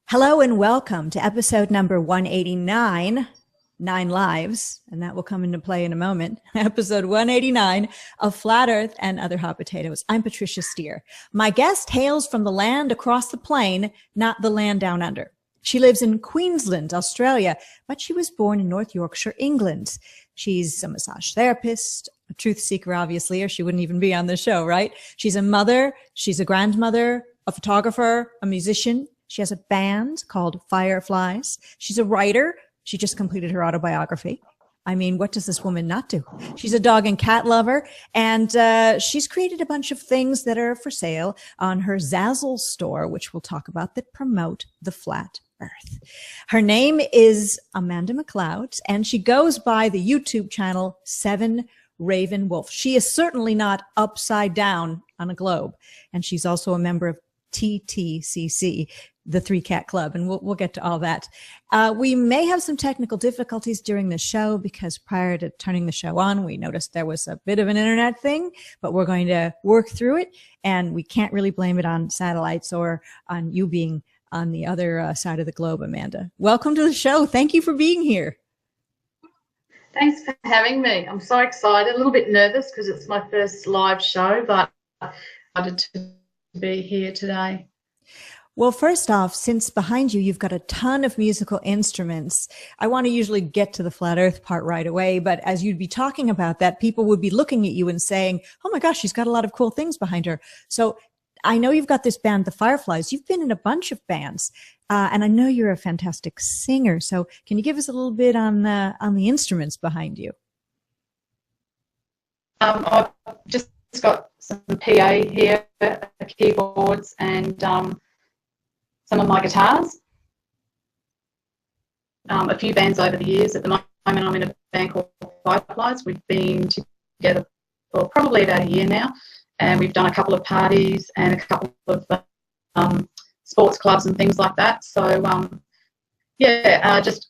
Hello and welcome to episode number 189, 9 Lives, and that will come into play in a moment. Episode 189 of Flat Earth and Other Hot Potatoes. I'm Patricia Steere. My guest hails from the land across the plain, not the land down under. She lives in Queensland, Australia, but she was born in North Yorkshire, England. She's a massage therapist, a truth seeker, obviously, or she wouldn't even be on the show, right? She's a mother, she's a grandmother, a photographer, a musician. She has a band called Fireflies. She's a writer. She just completed her autobiography. I mean, what does this woman not do? She's a dog and cat lover, and she's created a bunch of things that are for sale on her Zazzle store, which we'll talk about, that promote the flat earth. Her name is Amanda McLeod, and she goes by the YouTube channel 7ravenwolf. She is certainly not upside down on a globe, and she's also a member of TTCC, the Three Cat Club, and we'll get to all that. We may have some technical difficulties during the show because prior to turning the show on, we noticed there was a bit of an internet thing, but we're going to work through it, and we can't really blame it on satellites or on you being on the other side of the globe, Amanda. Welcome to the show. Thank you for being here. Thanks for having me. I'm so excited, a little bit nervous because it's my first live show, but excited to be here today. Well, first off, since behind you, you've got a ton of musical instruments, I want to usually get to the flat earth part right away. But as you'd be talking about that, people would be looking at you and saying, oh my gosh, she's got a lot of cool things behind her. So I know you've got this band, the Fireflies. You've been in a bunch of bands, and I know you're a fantastic singer. So can you give us a little bit on the instruments behind you? I've just got some PA here, keyboards, and some of my guitars. A few bands over the years. At the moment, I'm in a band called Fireflies. We've been together for probably about a year now, and we've done a couple of parties and a couple of sports clubs and things like that. So, I've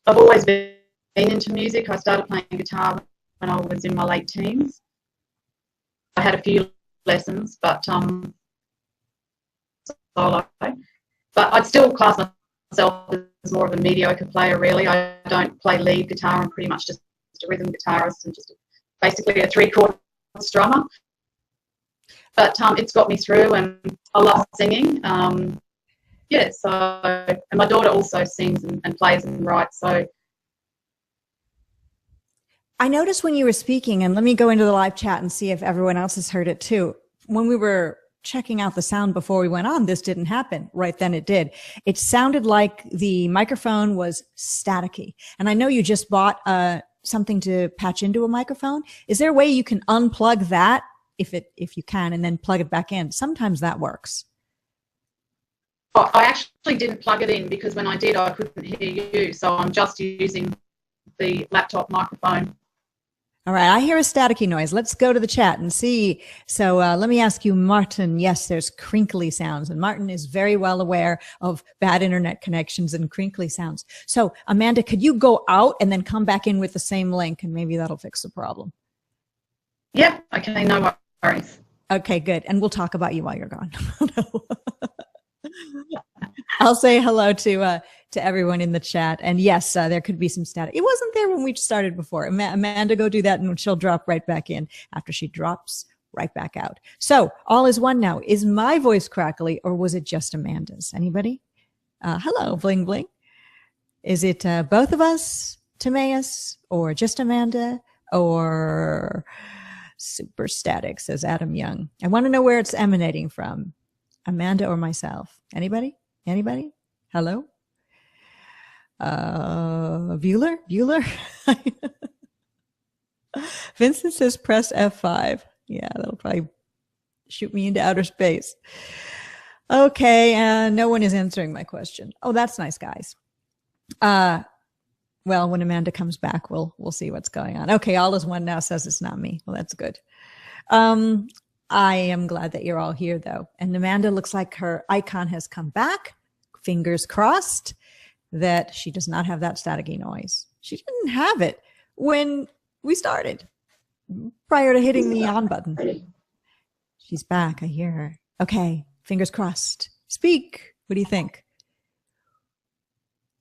always been into music. I started playing guitar when I was in my late teens. I had a few lessons, but But I'd still class myself as more of a mediocre player, really. I don't play lead guitar. I'm pretty much just a rhythm guitarist and just basically a three-chord strummer. But it's got me through, and I love singing. And my daughter also sings and plays and writes. So I noticed when you were speaking, and let me go into the live chat and see if everyone else has heard it too. When we were checking out the sound before we went on, this didn't happen. Right then it did. It sounded like the microphone was staticky. And I know you just bought something to patch into a microphone. Is there a way you can unplug that if you can, and then plug it back in? Sometimes that works. I actually didn't plug it in because when I did, I couldn't hear you. So I'm just using the laptop microphone. All right, I hear a staticky noise. Let's go to the chat and see. So let me ask you, Martin. Yes, there's crinkly sounds, and Martin is very well aware of bad internet connections and crinkly sounds. So Amanda, could you go out and then come back in with the same link, and maybe that'll fix the problem? Yep. Okay, no worries. Okay, good. And we'll talk about you while you're gone. I'll say hello to everyone in the chat. And yes, there could be some static. It wasn't there when we started before. Amanda, go do that, and she'll drop right back in after she drops right back out. So all is one now. Is my voice crackly, or was it just Amanda's? Anybody? Hello, Bling Bling. Is it both of us, Timaeus, or just Amanda, or super static, says Adam Young. I want to know where it's emanating from. Amanda or myself? Anybody? Anybody? Hello? Bueller? Vincent says press F5. Yeah, that'll probably shoot me into outer space. Okay, no one is answering my question. Oh, that's nice, guys. Well, when Amanda comes back, we'll see what's going on. Okay, all is one now says it's not me. Well, that's good. I am glad that you're all here, though. And Amanda looks like her icon has come back. Fingers crossed that she does not have that staticky noise. She didn't have it when we started, prior to hitting the on button. She's back. I hear her. Okay, fingers crossed. Speak. What do you think?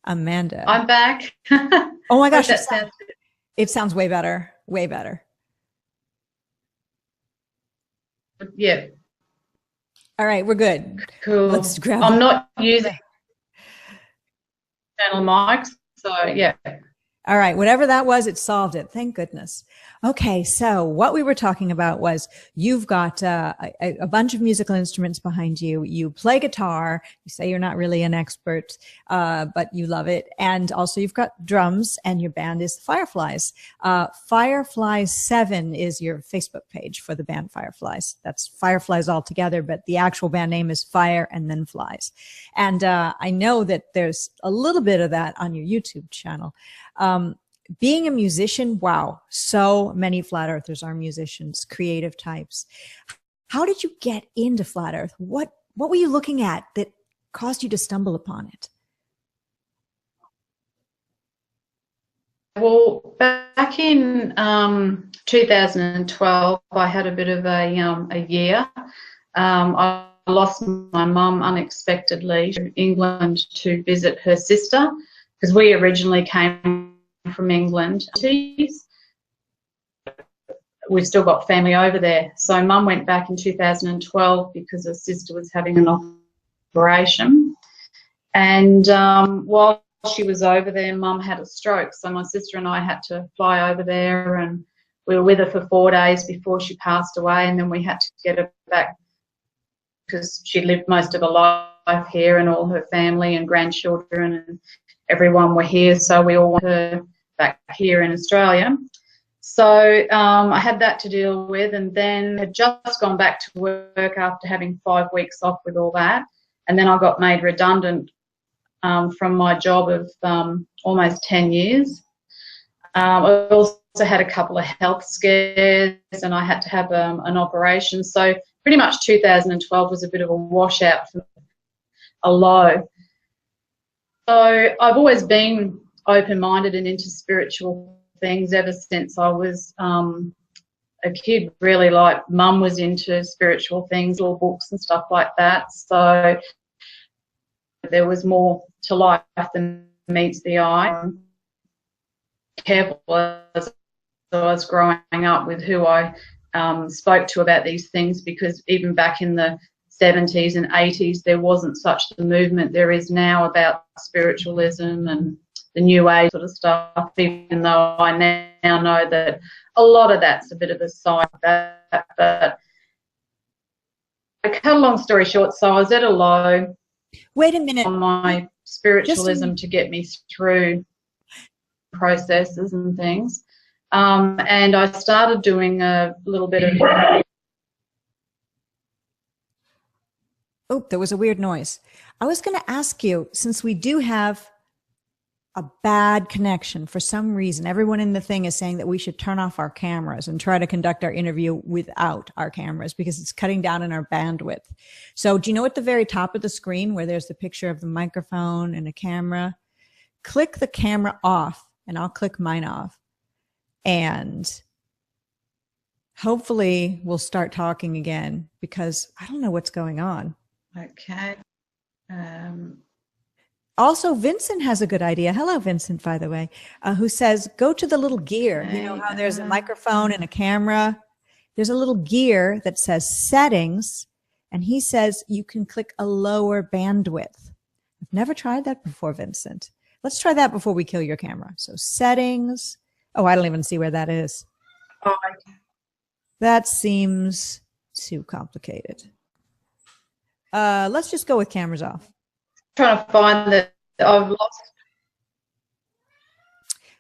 Amanda. I'm back. Oh my gosh, that sounds it sounds way better. Way better. Yeah. All right, we're good. Cool. Let's grab I'm not using channel mics, so yeah. All right, whatever that was, it solved it. Thank goodness. Okay, so what we were talking about was you've got a bunch of musical instruments behind you. You play guitar. You say you're not really an expert, but you love it. And also you've got drums, and your band is the Fireflies. Fireflies 7 is your Facebook page for the band Fireflies. That's Fireflies all together, but the actual band name is Fire and then Flies. And I know that there's a little bit of that on your YouTube channel. Being a musician, wow, so many flat earthers are musicians, creative types. How did you get into flat earth? What were you looking at that caused you to stumble upon it? Well, back in 2012, I had a bit of a year. I lost my mum unexpectedly to England to visit her sister, because we originally came from England. We've still got family over there. So mum went back in 2012 because her sister was having an operation. And while she was over there, mum had a stroke. So my sister and I had to fly over there, and we were with her for 4 days before she passed away. And then we had to get her back because she lived most of her life here, and all her family and grandchildren and everyone were here. So we all went her back here in Australia. So I had that to deal with, and then had just gone back to work after having 5 weeks off with all that. And then I got made redundant from my job of almost 10 years. I also had a couple of health scares, and I had to have an operation. So pretty much 2012 was a bit of a washout, for a low. So I've always been open-minded and into spiritual things ever since I was a kid, really. Like mum was into spiritual things, or books and stuff like that. So there was more to life than meets the eye. I'm careful as I was growing up with who I spoke to about these things, because even back in the 70s and 80s, there wasn't such the movement there is now about spiritualism and the new age sort of stuff, even though I now know that a lot of that's a bit of a side of that. But to cut a long story short, so I was at a low. Wait a minute. On my spiritualism to get me through processes and things. And I started doing a little bit of... Oh, there was a weird noise. I was going to ask you, since we do have a bad connection for some reason, everyone in the thing is saying that we should turn off our cameras and try to conduct our interview without our cameras, because it's cutting down on our bandwidth. So do you know at the very top of the screen where there's the picture of the microphone and a camera? Click the camera off, and I'll click mine off. And hopefully we'll start talking again, because I don't know what's going on. Okay. Also, Vincent has a good idea. Hello, Vincent, by the way, who says, go to the little gear. You know how there's a microphone and a camera? There's a little gear that says settings, and he says you can click a lower bandwidth. I've never tried that before, Vincent. Let's try that before we kill your camera. So settings. Oh, I don't even see where that is. Oh, okay. That seems too complicated. Let's just go with cameras off. Trying to find that I've lost.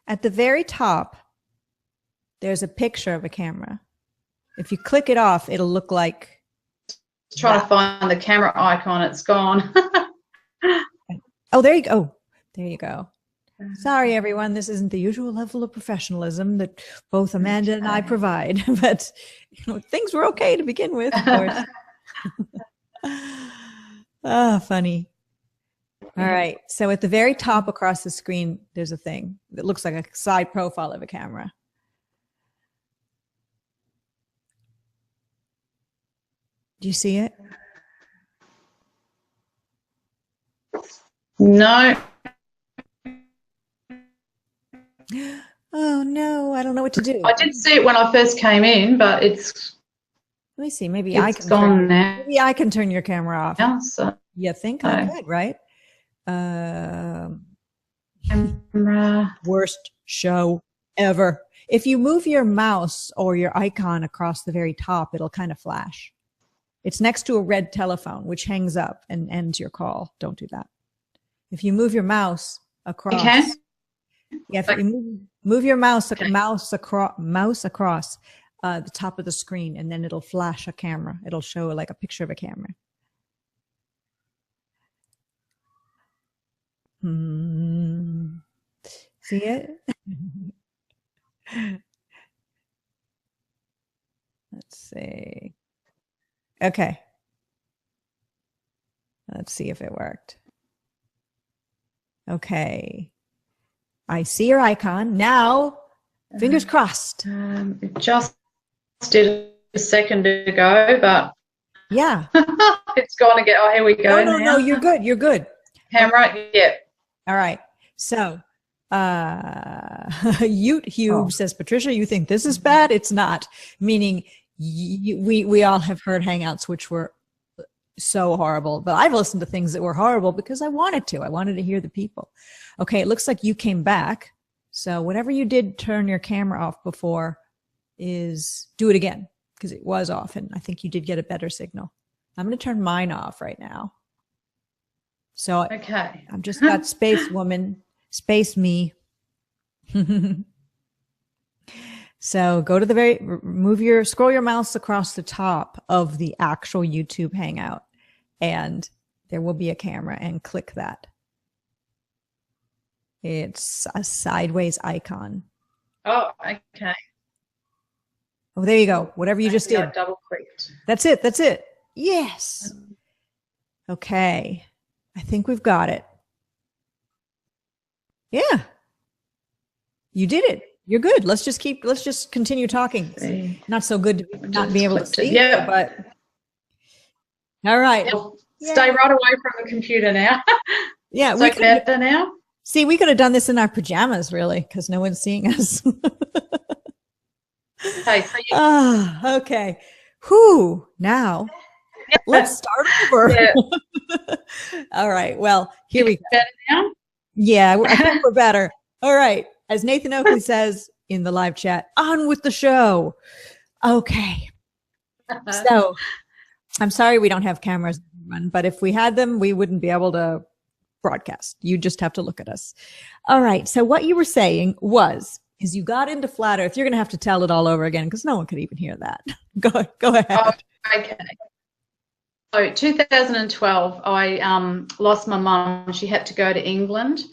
At the very top, there's a picture of a camera. If you click it off, it'll look like... Trying to find the camera icon. It's gone. Oh, there you go. Oh, there you go. Sorry, everyone. This isn't the usual level of professionalism that both Amanda and I provide, but things were okay to begin with, of course. Oh, funny. All right. So at the very top across the screen, there's a thing that looks like a side profile of a camera. Do you see it? No. Oh no, I don't know what to do. I did see it when I first came in, but it's Let me see. Maybe I can gone now. maybe I can turn your camera off. Yeah, so You think I could, right? camera. Worst show ever. If you move your mouse or your icon across the very top, it'll kind of flash. It's next to a red telephone, which hangs up and ends your call. Don't do that. If you move your mouse across, You can? yeah, if you move your mouse across the top of the screen, and then it'll flash a camera. It'll show like a picture of a camera. See it? Let's see. Okay. Let's see if it worked. Okay. I see your icon. Now, fingers crossed. It just did a second ago, but yeah. it's going to get, oh, here we go. No, you're good. You're good. Camera, yeah. All right. So, YouTube says, Patricia, you think this is bad? It's not. Meaning, we all have heard Hangouts, which were so horrible. But I've listened to things that were horrible because I wanted to. I wanted to hear the people. Okay, it looks like you came back. So whatever you did turn your camera off before is do it again because it was off, and I think you did get a better signal. I'm going to turn mine off right now. So okay, I've just got space woman, space me. So go to the scroll your mouse across the top of the actual YouTube Hangout, and there will be a camera, and click that. It's a sideways icon. Oh, okay. Oh, there you go. Whatever you just did. Double clicked. That's it. That's it. Yes. Okay. I think we've got it. Yeah. You did it. You're good. Let's just continue talking. It's not so good to not be able to see. Yeah. But all right. Stay right away from the computer now. Yeah. We could better now. See, we could have done this in our pajamas, really, because no one's seeing us. Okay. So okay. Whew. Now, let's start over. Yeah. All right. Well, here we go. Better now? Yeah, I think we're better. All right. As Nathan Oakley says in the live chat, on with the show. Okay. So, I'm sorry we don't have cameras, but if we had them, we wouldn't be able to broadcast. You just have to look at us. All right. So what you were saying is you got into Flat Earth. You're going to have to tell it all over again because no one could even hear that. Go ahead. Oh, okay. So 2012, I lost my mum. She had to go to England,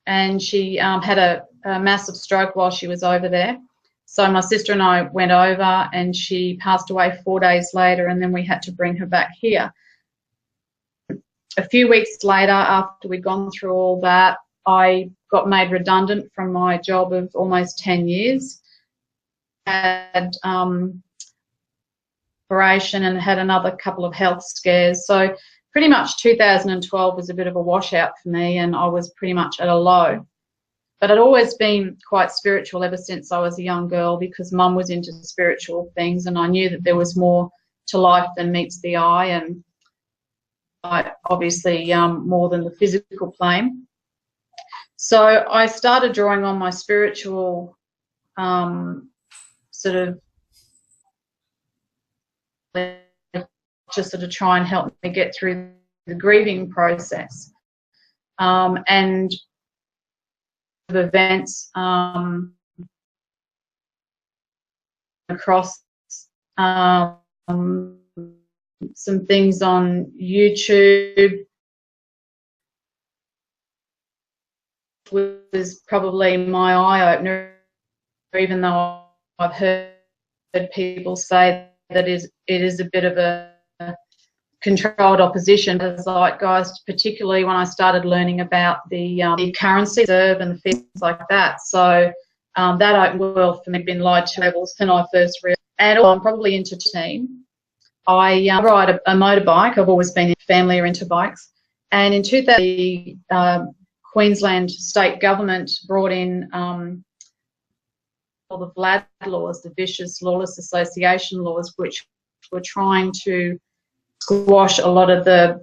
and she had a massive stroke while she was over there. So my sister and I went over, and she passed away 4 days later, and then we had to bring her back here. A few weeks later, after we'd gone through all that, I got made redundant from my job of almost 10 years. Had operation and had another couple of health scares. So pretty much 2012 was a bit of a washout for me, and I was pretty much at a low. But I'd always been quite spiritual ever since I was a young girl because Mum was into spiritual things, and I knew that there was more to life than meets the eye, and obviously more than the physical plane. So I started drawing on my spiritual sort of just sort of try and help me get through the grieving process. And the events across some things on YouTube was probably my eye-opener, even though I've heard people say that it is a bit of a controlled opposition to the zeitgeist, particularly when I started learning about the currency reserve and things like that. So that opened world for me, been lied to levels when I first read. And I'm probably into team. I ride a motorbike. I've always been in family or into bikes. And in 2000, the Queensland state government brought in the VLAD laws, the vicious lawless association laws, which were trying to squash a lot of the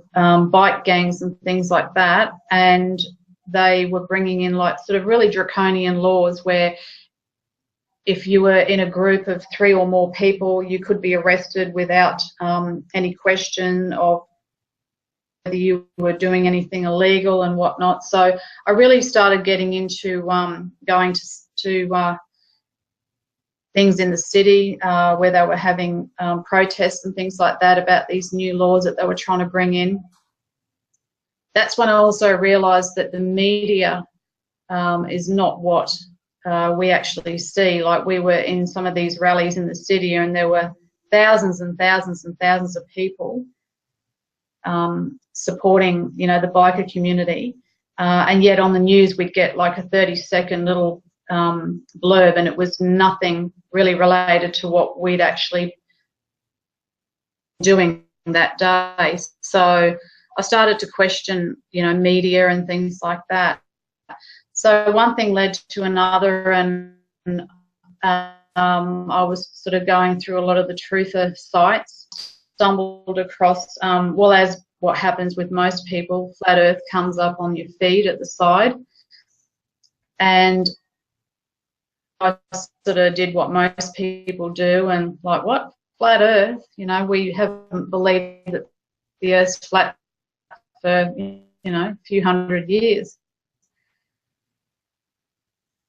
bike gangs and things like that. And they were bringing in like sort of really draconian laws where if you were in a group of 3 or more people, you could be arrested without any question of whether you were doing anything illegal and whatnot. So I really started getting into going to things in the city where they were having protests and things like that about these new laws that they were trying to bring in. That's when I also realised that the media is not what we actually see. Like, we were in some of these rallies in the city and there were thousands and thousands and thousands of people supporting, you know, the biker community, and yet on the news we'd get like a 30-second little blurb, and it was nothing really related to what we'd actually doing that day. So I started to question, you know, media and things like that. So one thing led to another, and I was sort of going through a lot of the truther sites, stumbled across, well, as what happens with most people, Flat Earth comes up on your feed at the side, and I sort of did what most people do, and like, what, Flat Earth? You know, we haven't believed that the Earth's flat for, you know, a few hundred years.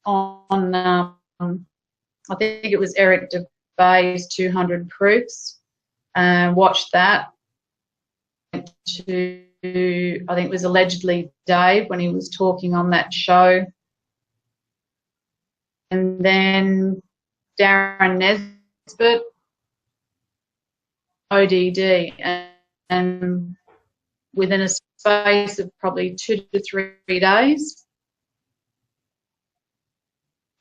On I think it was Eric DeBay's 200 Proofs, and watched that. To, I think it was allegedly Dave when he was talking on that show, and then Darren Nesbitt, ODD, and within a space of probably 2 to 3 days,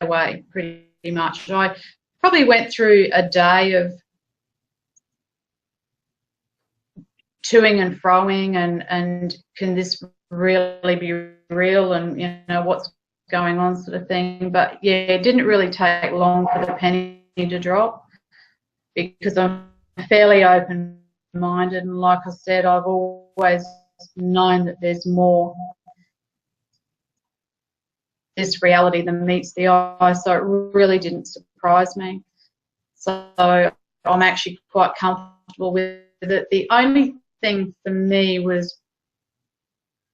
away pretty much. I probably went through a day of toing and froing and can this really be real, and, you know, what's going on, sort of thing. But yeah, it didn't really take long for the penny to drop, because I'm fairly open-minded, and like I said, I've always known that there's more this reality than meets the eye, so it really didn't surprise me. So I'm actually quite comfortable with it. The only thing for me was,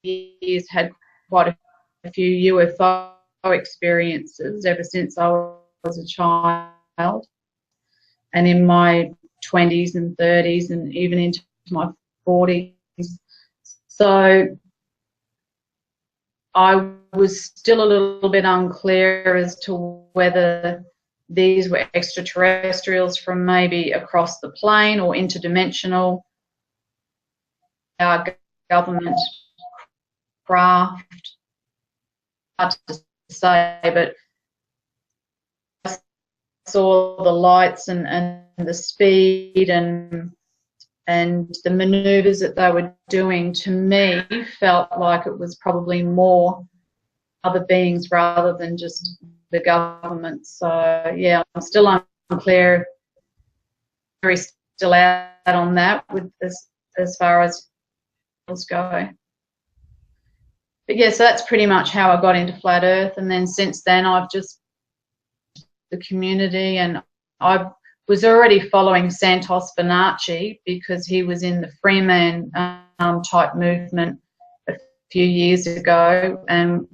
years had quite a few UFO experiences ever since I was a child, and in my 20s and 30s and even into my 40s. So I was still a little bit unclear as to whether these were extraterrestrials from maybe across the plane or interdimensional, government craft. Hard to say, but I saw the lights and the speed and the maneuvers that they were doing, to me, felt like it was probably more other beings rather than just the government. So yeah, I'm still unclear, very still out on that with as far as go. But yeah, so that's pretty much how I got into Flat Earth, and then since then I've just the community, and I was already following Santos Bonacci because he was in the Freeman type movement a few years ago, and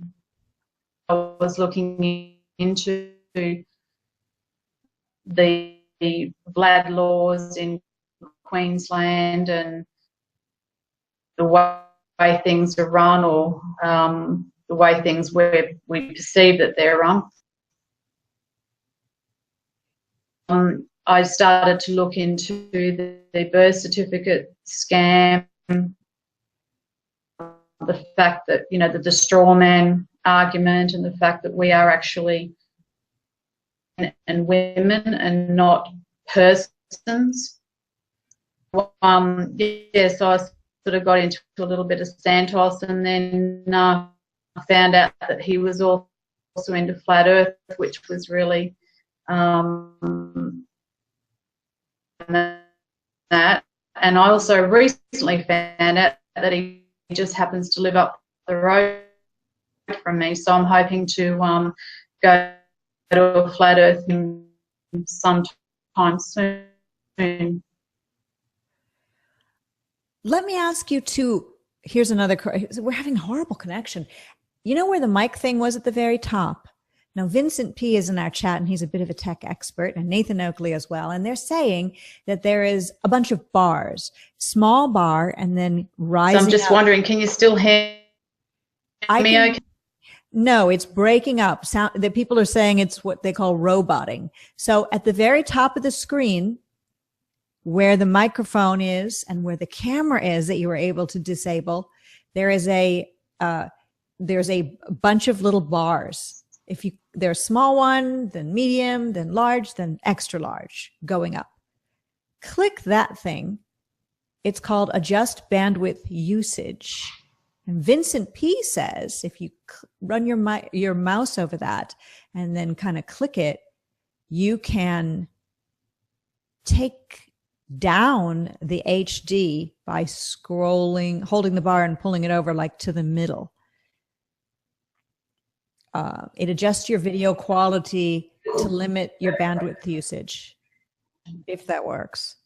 I was looking into the VLAD laws in Queensland and the way things are run, or the way things we perceive that they're run. I started to look into the birth certificate scam, the fact that, you know, the straw man argument, and the fact that we are actually and women and not persons. Yeah, so I sort of got into a little bit of Santos, and then I found out that he was also into Flat Earth, which was really and that. And I also recently found out that he just happens to live up the road from me, so I'm hoping to go to a flat earth sometime soon. Let me ask you too. Here's another. We're having horrible connection. You know where the mic thing was at the very top? Now, Vincent P. is in our chat, and he's a bit of a tech expert, and Nathan Oakley as well. And they're saying that there is a bunch of bars, small bar, and then rising So I'm just wondering, can you still hear me okay? No, it's breaking up. The people are saying it's what they call roboting. So at the very top of the screen, where the microphone is and where the camera is that you were able to disable, there's a bunch of little bars. There's a small one, then medium, then large, then extra large going up. Click that thing. It's called adjust bandwidth usage. And Vincent P says if you run your mouse over that and then kind of click it, you can take down the HD by holding the bar and pulling it over like to the middle. It adjusts your video quality to limit your bandwidth usage, if that works.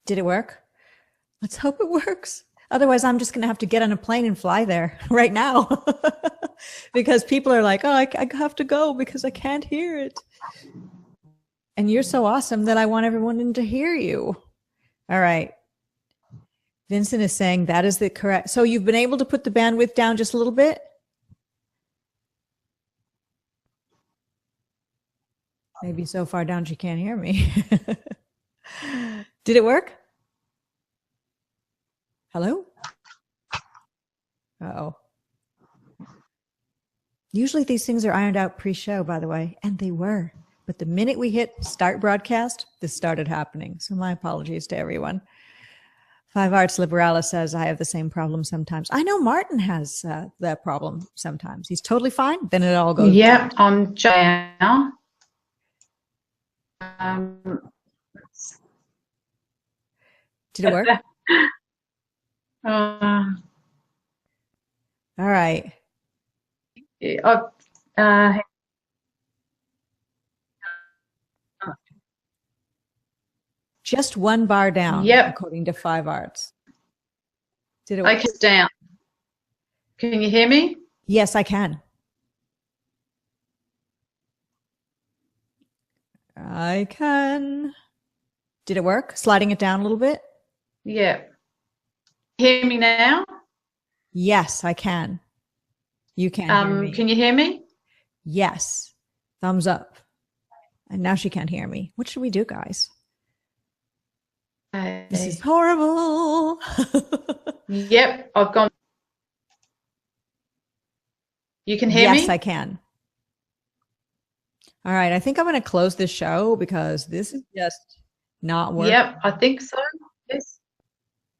Did it work? Let's hope it works. Otherwise, I'm just going to have to get on a plane and fly there right now because people are like, oh, I have to go because I can't hear it. And you're so awesome that I want everyone to hear you. All right. Vincent is saying that is the correct. So you've been able to put the bandwidth down just a little bit? Maybe so far down she can't hear me. Did it work? Hello? Uh-oh. Usually these things are ironed out pre-show, by the way, and they were. But the minute we hit start broadcast, this started happening. So my apologies to everyone. Five Arts Liberalis says, I have the same problem sometimes. I know Martin has that problem sometimes. He's totally fine. Then it all goes. Yeah, I'm now. Did it work? All right. Just one bar down, yep. According to Five Arts. Did it work? Okay, it's down. Can you hear me? Yes, I can. I can. Did it work? Sliding it down a little bit? Yeah. Hear me now? Yes, I can. You can hear me. Can you hear me? Yes. Thumbs up. And now she can't hear me. What should we do, guys? Okay. This is horrible. Yep, I've gone. You can hear me? Yes, I can. All right, I think I'm going to close this show because this is just not working. Yep, I think so. Yes.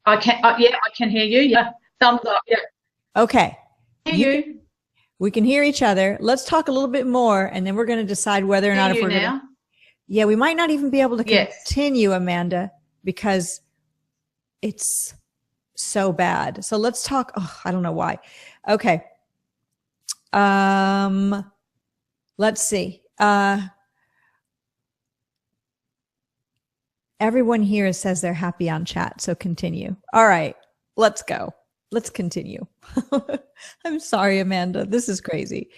I can. Yeah, I can hear you. Yeah, thumbs up. Yeah. Okay. Hear you. We can hear each other. Let's talk a little bit more, and then we're going to decide whether or not if we're going to. Yeah, we might not even be able to continue, Amanda, because it's so bad. So let's talk. Oh, I don't know why. Okay. Let's see. Everyone here says they're happy on chat, so continue. All right, let's go. Let's continue. I'm sorry, Amanda. This is crazy.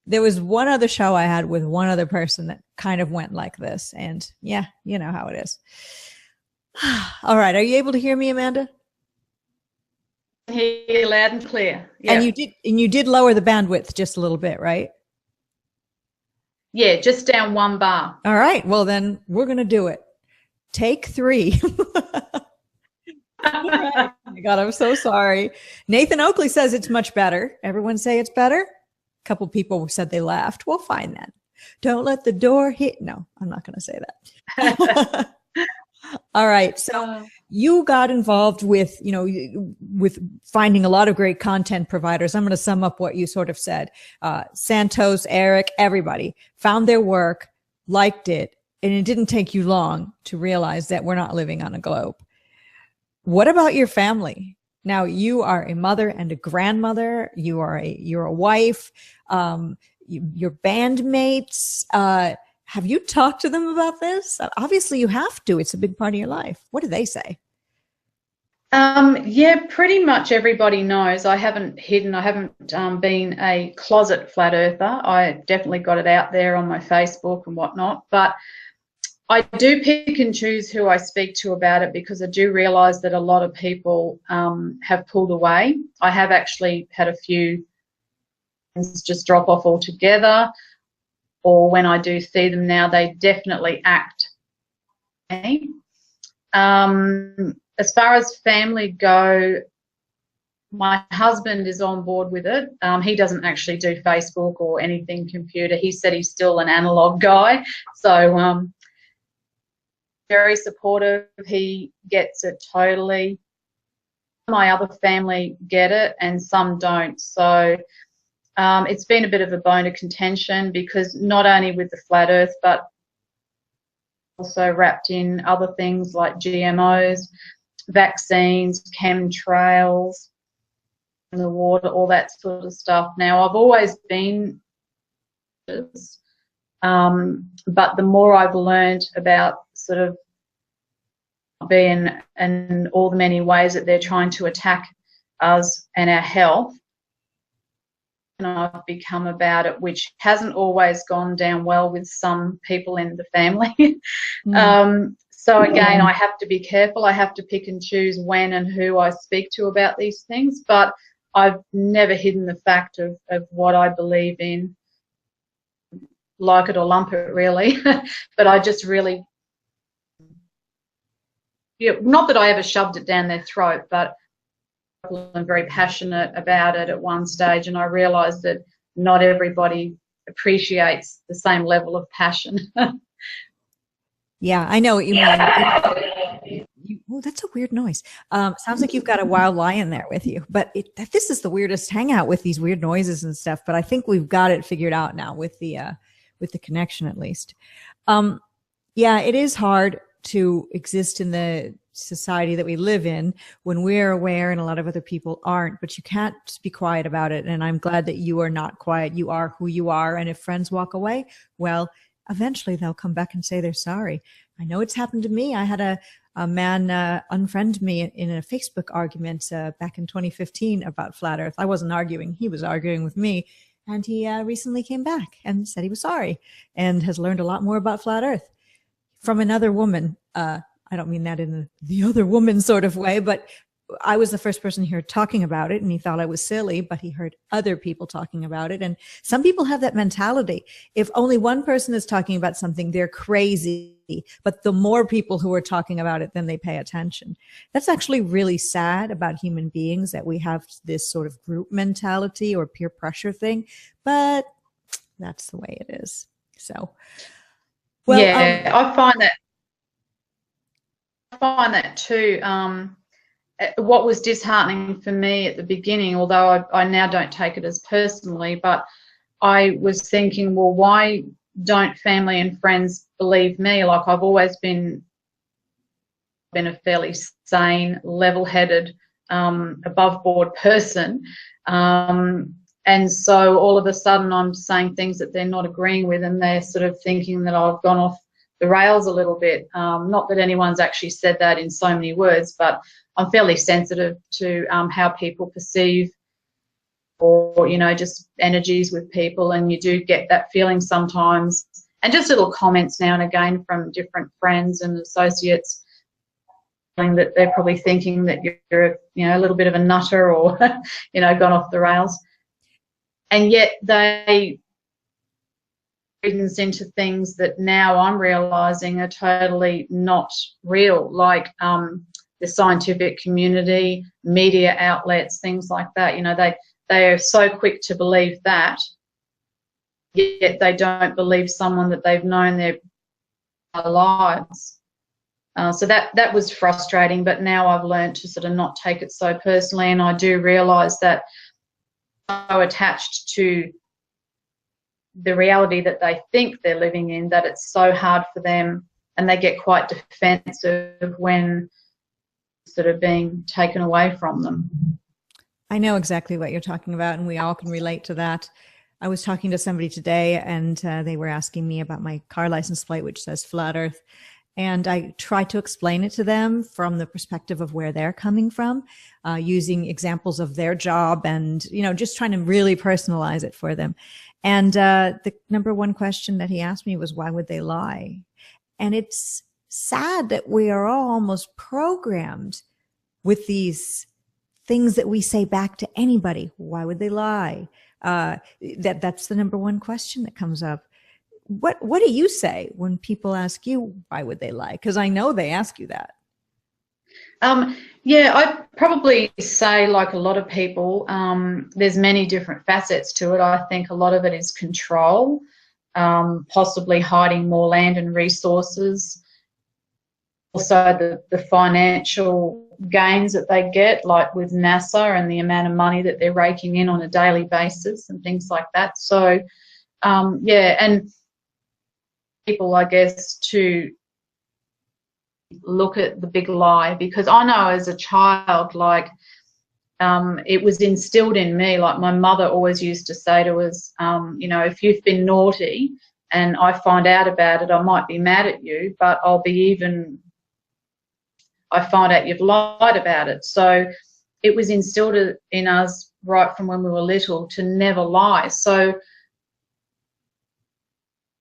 There was one other show I had with one other person that kind of went like this. And yeah, you know how it is. All right. Are you able to hear me, Amanda? I hear you loud and clear. Yeah. And you did lower the bandwidth just a little bit, right? Yeah, just down one bar. All right. Well, then we're going to do it. Take 3. Oh my God, I'm so sorry. Nathan Oakley says it's much better. Everyone say it's better? A couple people said they laughed. Well, fine then. Don't let the door hit. No, I'm not going to say that. All right. So you got involved with, with finding a lot of great content providers. I'm going to sum up what you sort of said. Santos, Eric, everybody found their work, liked it, and it didn't take you long to realize that we're not living on a globe. What about your family? Now you are a mother and a grandmother. You're a wife. Your bandmates. Have you talked to them about this? Obviously you have to. It's a big part of your life. What do they say? Yeah, pretty much everybody knows. I haven't hidden. I haven't been a closet flat earther. I definitely got it out there on my Facebook and whatnot. But I do pick and choose who I speak to about it, because I do realise that a lot of people have pulled away. I have actually had a few just drop off altogether, or when I do see them now, they definitely act. As far as family go, my husband is on board with it. He doesn't actually do Facebook or anything computer. He said he's still an analog guy. So very supportive. He gets it totally. My other family get it and some don't. So it's been a bit of a bone of contention, because not only with the flat earth, but also wrapped in other things like GMOs, vaccines, chemtrails, in the water, all that sort of stuff. Now, I've always been, but the more I've learned about sort of being and all the many ways that they're trying to attack us and our health, and I've become about it, which hasn't always gone down well with some people in the family. So again, I have to be careful. I have to pick and choose when and who I speak to about these things, but I've never hidden the fact of what I believe in, like it or lump it, really. But I just really, not that I ever shoved it down their throat, but I'm very passionate about it at one stage, and I realised that not everybody appreciates the same level of passion. Yeah, I know what you mean. Oh, that's a weird noise. Sounds like you've got a wild lion there with you. But this is the weirdest hangout with these weird noises and stuff. But I think we've got it figured out now with the connection, at least. Yeah, it is hard to exist in the society that we live in when we're aware and a lot of other people aren't, but you can't just be quiet about it. And I'm glad that you are not quiet. You are who you are. And if friends walk away, well, eventually they'll come back and say they're sorry. I know it's happened to me. I had a man unfriend me in a Facebook argument back in 2015 about flat earth. I wasn't arguing. He was arguing with me. And he recently came back and said he was sorry and has learned a lot more about flat earth from another woman. I don't mean that in the other woman sort of way, but I was the first person here talking about it, and he thought I was silly, but he heard other people talking about it. And some people have that mentality. If only one person is talking about something, they're crazy. But the more people who are talking about it, then they pay attention. That's actually really sad about human beings, that we have this sort of group mentality or peer pressure thing, but that's the way it is. So, well, yeah, I find that too. What was disheartening for me at the beginning, although I now don't take it as personally, but I was thinking, well, why don't family and friends believe me? Like, I've always been a fairly sane, level-headed, above-board person. And so all of a sudden I'm saying things that they're not agreeing with, and they're sort of thinking that I've gone off the rails a little bit. Not that anyone's actually said that in so many words, but I'm fairly sensitive to how people perceive, or, just energies with people, and you do get that feeling sometimes. And just little comments now and again from different friends and associates, that they're probably thinking that you're a little bit of a nutter, or gone off the rails. And yet they credence into things that now I'm realising are totally not real, like the scientific community, media outlets, things like that. They are so quick to believe that, yet they don't believe someone that they've known their lives. So that was frustrating, but now I've learned to sort of not take it so personally, and I do realise that I'm so attached to the reality that they think they're living in that it's so hard for them, and they get quite defensive when sort of being taken away from them. I know exactly what you're talking about, and we all can relate to that. I was talking to somebody today, and they were asking me about my car license plate, which says Flat Earth. And I try to explain it to them from the perspective of where they're coming from, using examples of their job and, you know, just trying to really personalize it for them. And the number one question that he asked me was, why would they lie? And it's sad that we are all almost programmed with these things that we say back to anybody. Why would they lie? That's the number one question that comes up. What do you say when people ask you, why would they lie? Because I know they ask you that. Yeah, I'd probably say, like a lot of people, there's many different facets to it. I think a lot of it is control, possibly hiding more land and resources. Also the financial gains that they get, like with NASA and the amount of money that they're raking in on a daily basis and things like that. So, yeah, and people, I guess, to look at the big lie, because I know as a child, like, it was instilled in me. Like, my mother always used to say to us, you know, if you've been naughty and I find out about it, I might be mad at you, but I find out you've lied about it. So it was instilled in us right from when we were little to never lie. So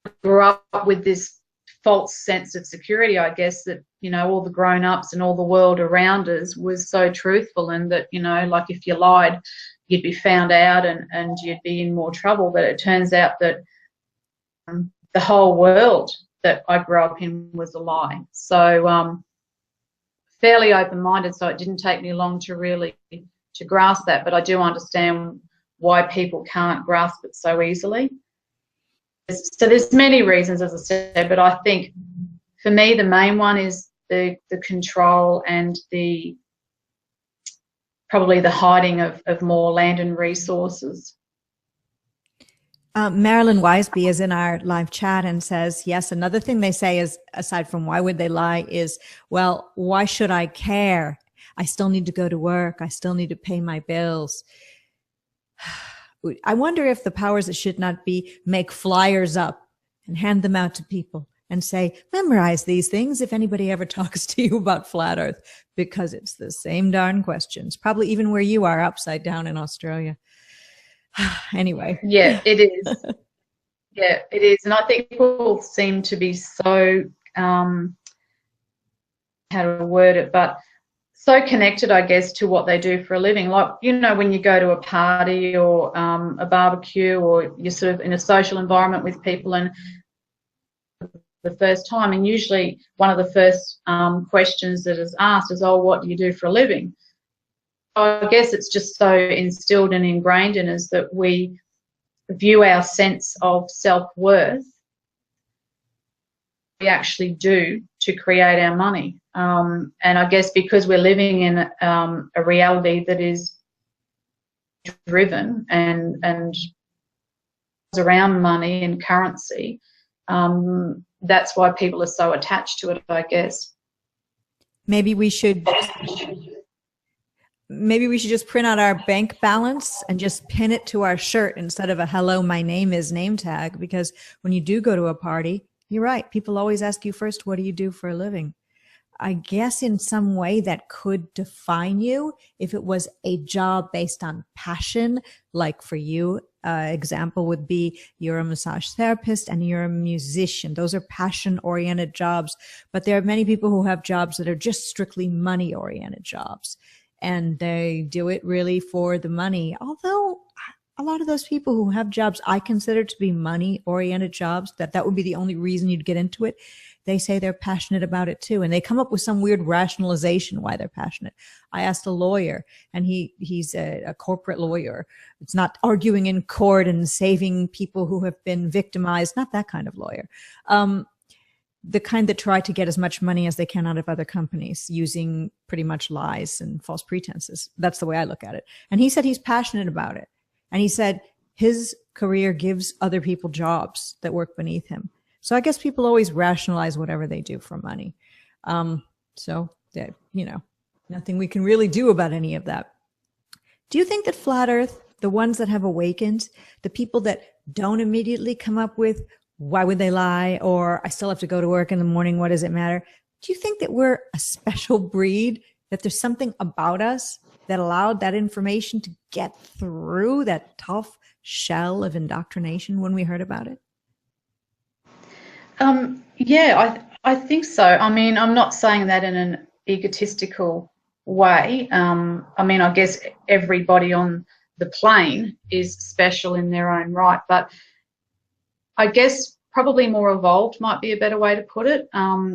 I grew up with this false sense of security, I guess, that, you know, all the grown-ups and all the world around us was so truthful, and that, you know, like, if you lied, you'd be found out and you'd be in more trouble. But it turns out that the whole world that I grew up in was a lie. So fairly open-minded, so it didn't take me long to really to grasp that, but I do understand why people can't grasp it so easily. So there's many reasons, as I said, but I think for me the main one is the control and probably the hiding of more land and resources. Marilyn Wiseby is in our live chat and says, yes, another thing they say is, aside from why would they lie, is, well, why should I care? I still need to go to work. I still need to pay my bills. I wonder if the powers that should not be make flyers up and hand them out to people and say, memorize these things if anybody ever talks to you about Flat Earth, because it's the same darn questions, probably even where you are upside down in Australia. Anyway. Yeah, it is. Yeah, it is. And I think people seem to be so, how to word it, but so connected, I guess, to what they do for a living. Like, you know, when you go to a party or a barbecue, or you're sort of in a social environment with people and the first time, and usually one of the first questions that is asked is, oh, what do you do for a living? I guess it's just so instilled and ingrained in us that we view our sense of self-worth we actually do to create our money. And I guess because we're living in a reality that is driven and around money and currency, that's why people are so attached to it, I guess. Maybe we should just print out our bank balance and just pin it to our shirt instead of a hello, my name is name tag, because when you do go to a party, you're right. People always ask you first, what do you do for a living? I guess in some way that could define you if it was a job based on passion, like for you. Example would be you're a massage therapist and you're a musician. Those are passion-oriented jobs, but there are many people who have jobs that are just strictly money-oriented jobs. And they do it really for the money. Although a lot of those people who have jobs I consider to be money-oriented jobs, that would be the only reason you'd get into it, they say they're passionate about it too. And they come up with some weird rationalization why they're passionate. I asked a lawyer, and he's a corporate lawyer. It's not arguing in court and saving people who have been victimized, not that kind of lawyer. the kind that try to get as much money as they can out of other companies using pretty much lies and false pretenses. That's the way I look at it. And he said he's passionate about it. And he said his career gives other people jobs that work beneath him. So I guess people always rationalize whatever they do for money. So that, you know, nothing we can really do about any of that. Do you think that Flat Earth, the ones that have awakened, the people that don't immediately come up with, why would they lie? Or I still have to go to work in the morning. What does it matter? Do you think that we're a special breed, that there's something about us that allowed that information to get through that tough shell of indoctrination when we heard about it? Yeah, I think so. I mean, I'm not saying that in an egotistical way. I mean, I guess everybody on the plane is special in their own right, but I guess probably more evolved might be a better way to put it.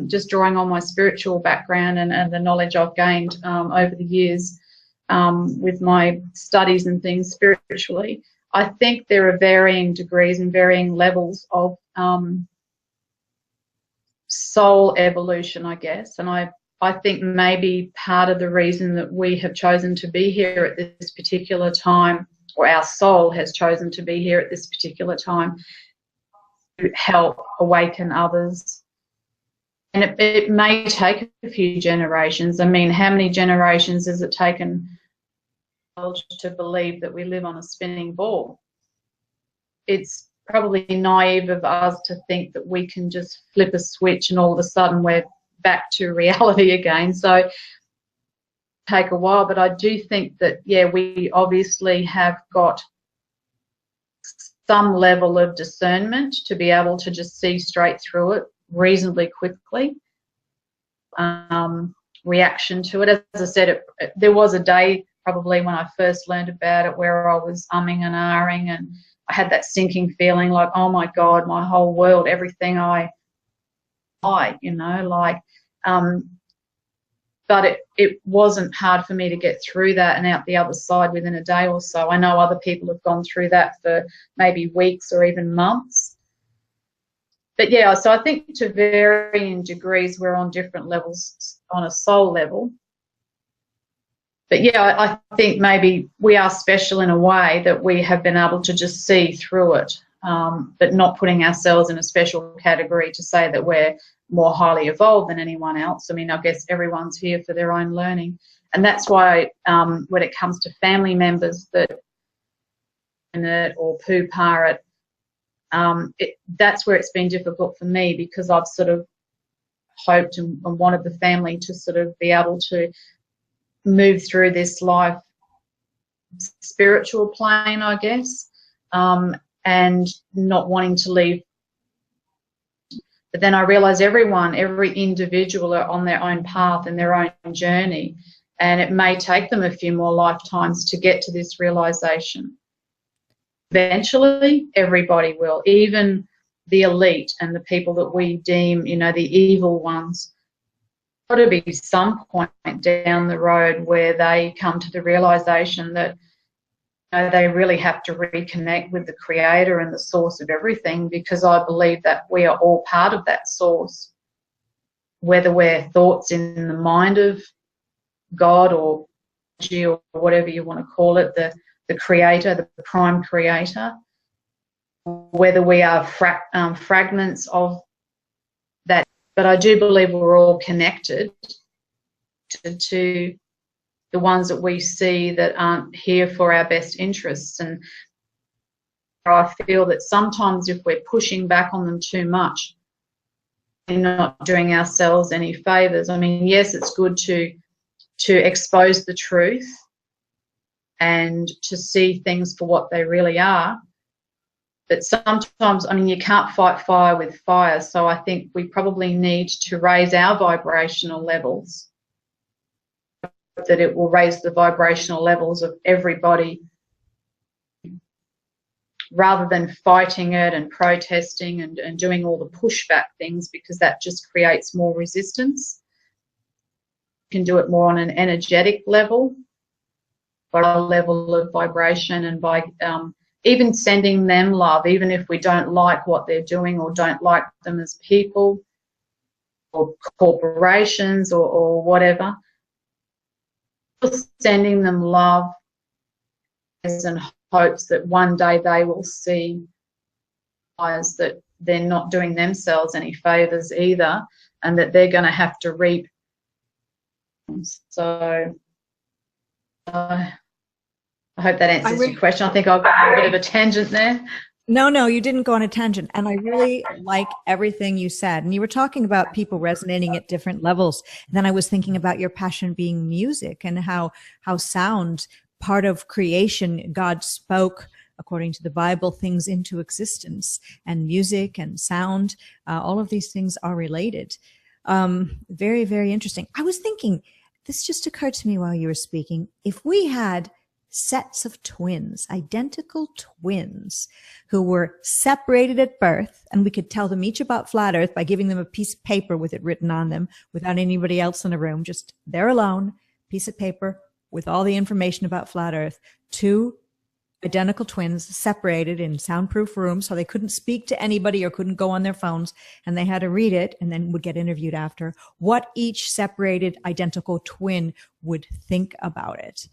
Just drawing on my spiritual background and the knowledge I've gained over the years with my studies and things spiritually, I think there are varying degrees and varying levels of soul evolution, I guess. And I think maybe part of the reason that we have chosen to be here at this particular time, or our soul has chosen to be here at this particular time, to help awaken others. And it may take a few generations. I mean, how many generations has it taken to believe that we live on a spinning ball? It's probably naive of us to think that we can just flip a switch and all of a sudden we're back to reality again. So take a while, but I do think that, yeah, we obviously have got some level of discernment to be able to just see straight through it reasonably quickly. Reaction to it, as I said, there was a day probably when I first learned about it where I was umming and ahhing, and I had that sinking feeling like, oh my God, my whole world, everything you know, like, but it wasn't hard for me to get through that and out the other side within a day or so. I know other people have gone through that for maybe weeks or even months. But yeah, so I think to varying degrees, we're on different levels on a soul level. But yeah, I think maybe we are special in a way that we have been able to just see through it, but not putting ourselves in a special category to say that we're more highly evolved than anyone else. I mean, I guess everyone's here for their own learning. And that's why when it comes to family members that or poo-pah it, that's where it's been difficult for me, because I've sort of hoped and wanted the family to sort of be able to move through this life spiritual plane, I guess, and not wanting to leave. But then I realised every individual are on their own path and their own journey, and it may take them a few more lifetimes to get to this realisation. Eventually, everybody will, even the elite and the people that we deem, you know, the evil ones. Got to be some point down the road where they come to the realisation that, you know, they really have to reconnect with the Creator and the source of everything, because I believe that we are all part of that source, whether we're thoughts in the mind of God or whatever you want to call it, the Creator, the prime Creator, whether we are fragments of that. But I do believe we're all connected to the ones that we see that aren't here for our best interests. And I feel that sometimes if we're pushing back on them too much, we're not doing ourselves any favours. I mean, yes, it's good to expose the truth and to see things for what they really are. But sometimes, I mean, you can't fight fire with fire. So I think we probably need to raise our vibrational levels, that it will raise the vibrational levels of everybody, rather than fighting it and protesting and doing all the pushback things, because that just creates more resistance. You can do it more on an energetic level, by a level of vibration, and by even sending them love, even if we don't like what they're doing or don't like them as people. or corporations or whatever. Just sending them love and hopes that one day they will see that they're not doing themselves any favours either, and that they're going to have to reap. So I hope that answers your question. I think I've got a bit of a tangent there. No, you didn't go on a tangent. And I really like everything you said. And you were talking about people resonating at different levels. And then I was thinking about your passion being music, and how sound, part of creation, God spoke, according to the Bible, things into existence, and music and sound, all of these things are related. Very, very interesting. I was thinking, this just occurred to me while you were speaking, if we had sets of twins, identical twins, who were separated at birth, and we could tell them each about flat Earth by giving them a piece of paper with it written on them, without anybody else in the room, just they're alone, piece of paper with all the information about flat Earth. Two identical twins separated in soundproof rooms, so they couldn't speak to anybody or couldn't go on their phones, and they had to read it and then would get interviewed after, what each separated identical twin would think about it.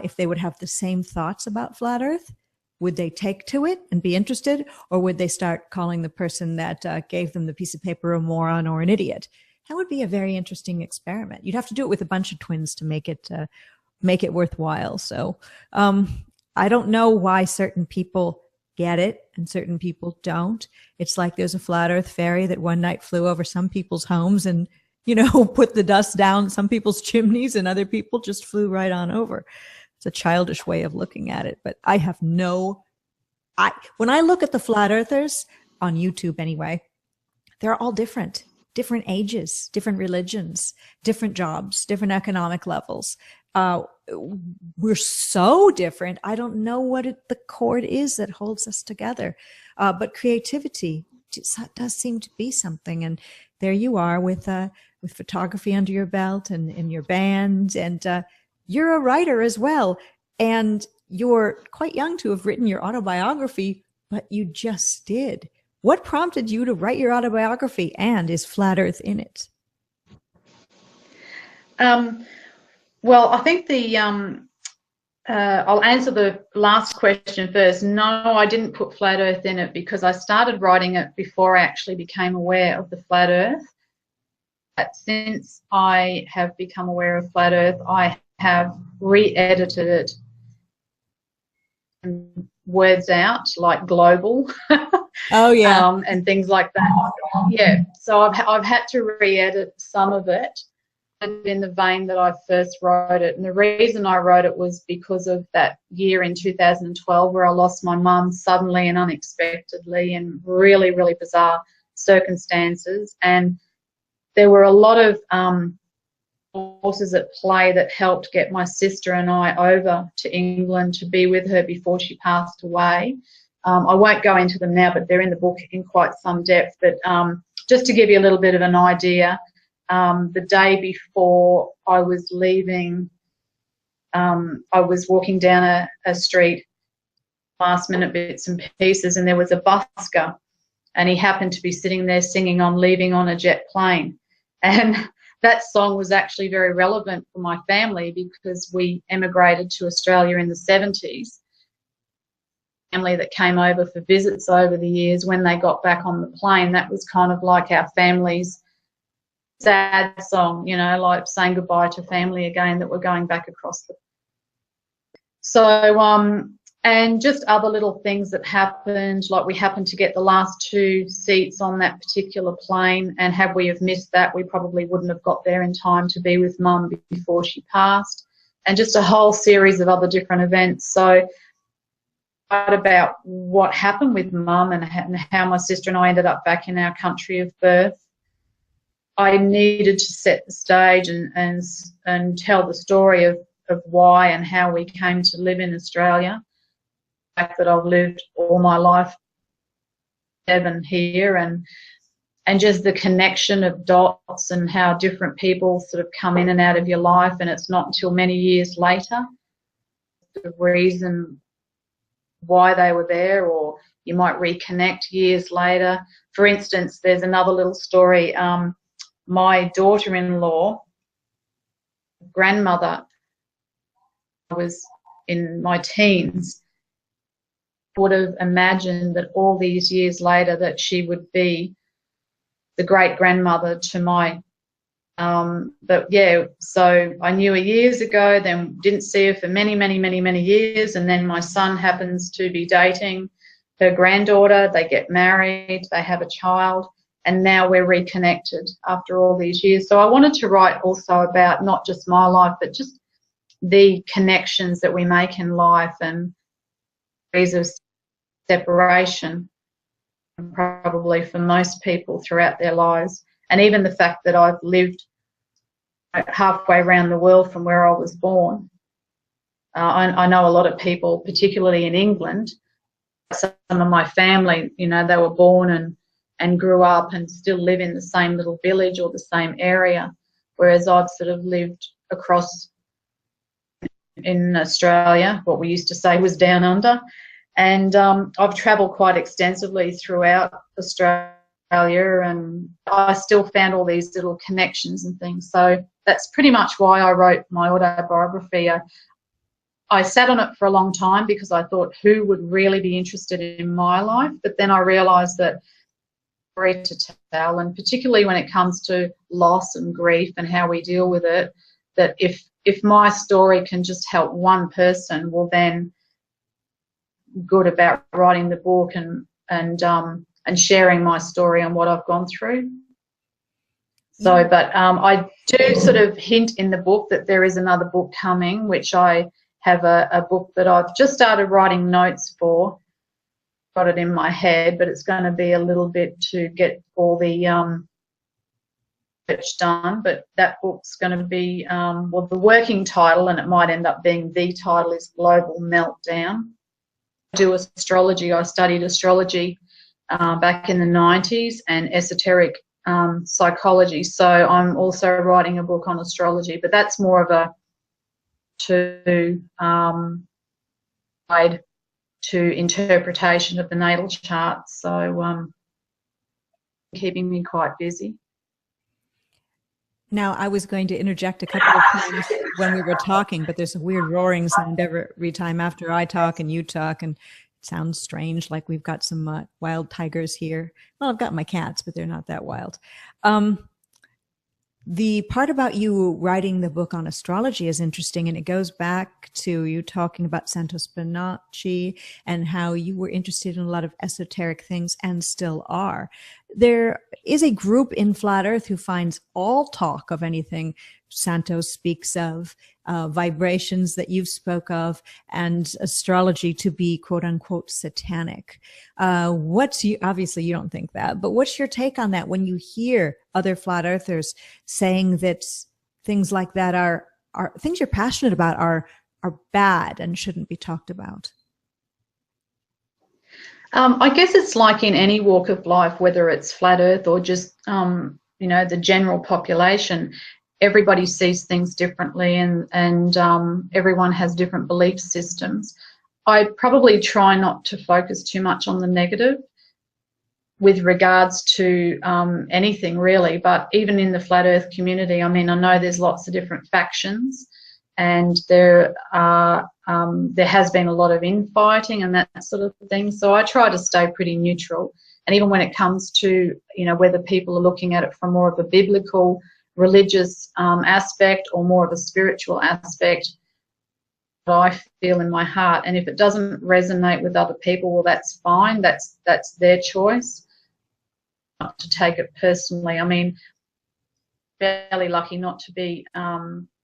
If they would have the same thoughts about flat Earth, would they take to it and be interested, or would they start calling the person that gave them the piece of paper a moron or an idiot? That would be a very interesting experiment. You'd have to do it with a bunch of twins to make it worthwhile. So I don't know why certain people get it and certain people don't. It's like there's a flat Earth fairy that one night flew over some people's homes and, put the dust down some people's chimneys, and other people just flew right on over. It's a childish way of looking at it, but I have when I look at the flat earthers on YouTube anyway, they're all different ages, different religions, different jobs, different economic levels. We're so different. I don't know what the cord is that holds us together. But creativity does seem to be something. And there you are with photography under your belt and in your band. And you're a writer as well. And you're quite young to have written your autobiography, but you just did. What prompted you to write your autobiography, and is flat Earth in it? Well, I think I'll answer the last question first. No, I didn't put flat Earth in it because I started writing it before I actually became aware of the flat Earth. But since I have become aware of flat Earth, I have re-edited it and words out like global. Oh yeah. And things like that. Yeah. So I've had to re-edit some of it in the vein that I first wrote it. And the reason I wrote it was because of that year in 2012 where I lost my mum suddenly and unexpectedly in really, really bizarre circumstances. And there were a lot of forces at play that helped get my sister and I over to England to be with her before she passed away. I won't go into them now, but they're in the book in quite some depth. But just to give you a little bit of an idea, the day before I was leaving, I was walking down a street, last minute bits and pieces, and there was a busker, and he happened to be sitting there singing on Leaving on a Jet Plane. And that song was actually very relevant for my family because we emigrated to Australia in the 70s. Family that came over for visits over the years, when they got back on the plane, that was kind of like our family's sad song, like saying goodbye to family again, that we're going back across the. So and just other little things that happened, like we happened to get the last 2 seats on that particular plane, and had we have missed that, we probably wouldn't have got there in time to be with Mum before she passed, and just a whole series of other different events. So about what happened with Mum and how my sister and I ended up back in our country of birth. I needed to set the stage and tell the story of why and how we came to live in Australia. The fact that I've lived all my life here, and just the connection of dots and how different people sort of come in and out of your life, and it's not until many years later the reason why they were there, or you might reconnect years later. For instance, there's another little story. my daughter-in-law, grandmother, I was in my teens, would have imagined that all these years later that she would be the great-grandmother to my but yeah, so I knew her years ago, then didn't see her for many, many, many, many years, and then my son happens to be dating her granddaughter. They get married, they have a child, and now we're reconnected after all these years. So I wanted to write also about not just my life, but just the connections that we make in life and degrees of separation, probably for most people throughout their lives. And even the fact that I've lived halfway around the world from where I was born. I know a lot of people, particularly in England, some of my family, you know, they were born and grew up and still live in the same little village or the same area, whereas I've sort of lived across in Australia, what we used to say was down under, and I've travelled quite extensively throughout Australia, and I still found all these little connections and things. So that's pretty much why I wrote my autobiography. I sat on it for a long time because I thought, who would really be interested in my life? But then I realised that story to tell, and particularly when it comes to loss and grief and how we deal with it, that if my story can just help one person, well then good about writing the book and sharing my story and what I've gone through. So, but I do sort of hint in the book that there is another book coming, which I have a book that I've just started writing notes for. Got it in my head, but it's going to be a little bit to get all the research done. But that book's going to be, well, the working title, and it might end up being the title, is Global Meltdown. I do astrology. I studied astrology back in the 90s and esoteric psychology. So I'm also writing a book on astrology, but that's more of a guide to interpretation of the natal chart. So keeping me quite busy. Now, I was going to interject a couple of times when we were talking, but there's a weird roaring sound every time after I talk and you talk, and it sounds strange, like we've got some wild tigers here. Well, I've got my cats, but they're not that wild. The part about you writing the book on astrology is interesting, and it goes back to you talking about Santo Spinaci and how you were interested in a lot of esoteric things and still are. There is a group in Flat Earth who finds all talk of anything Santos speaks of, vibrations that you've spoke of, and astrology to be quote unquote satanic. Obviously you don't think that, but what's your take on that when you hear other flat earthers saying that things like that are things you're passionate about are bad and shouldn't be talked about? I guess it's like in any walk of life, whether it's flat earth or just you know, the general population. Everybody sees things differently, and everyone has different belief systems. I probably try not to focus too much on the negative with regards to anything really, but even in the flat earth community, I mean, I know there's lots of different factions, and there has been a lot of infighting and that sort of thing. So I try to stay pretty neutral. And even when it comes to, you know, whether people are looking at it from more of a biblical, religious aspect or more of a spiritual aspect, I feel in my heart. And if it doesn't resonate with other people, well, that's fine. That's their choice. Not to take it personally. I mean, fairly lucky not to be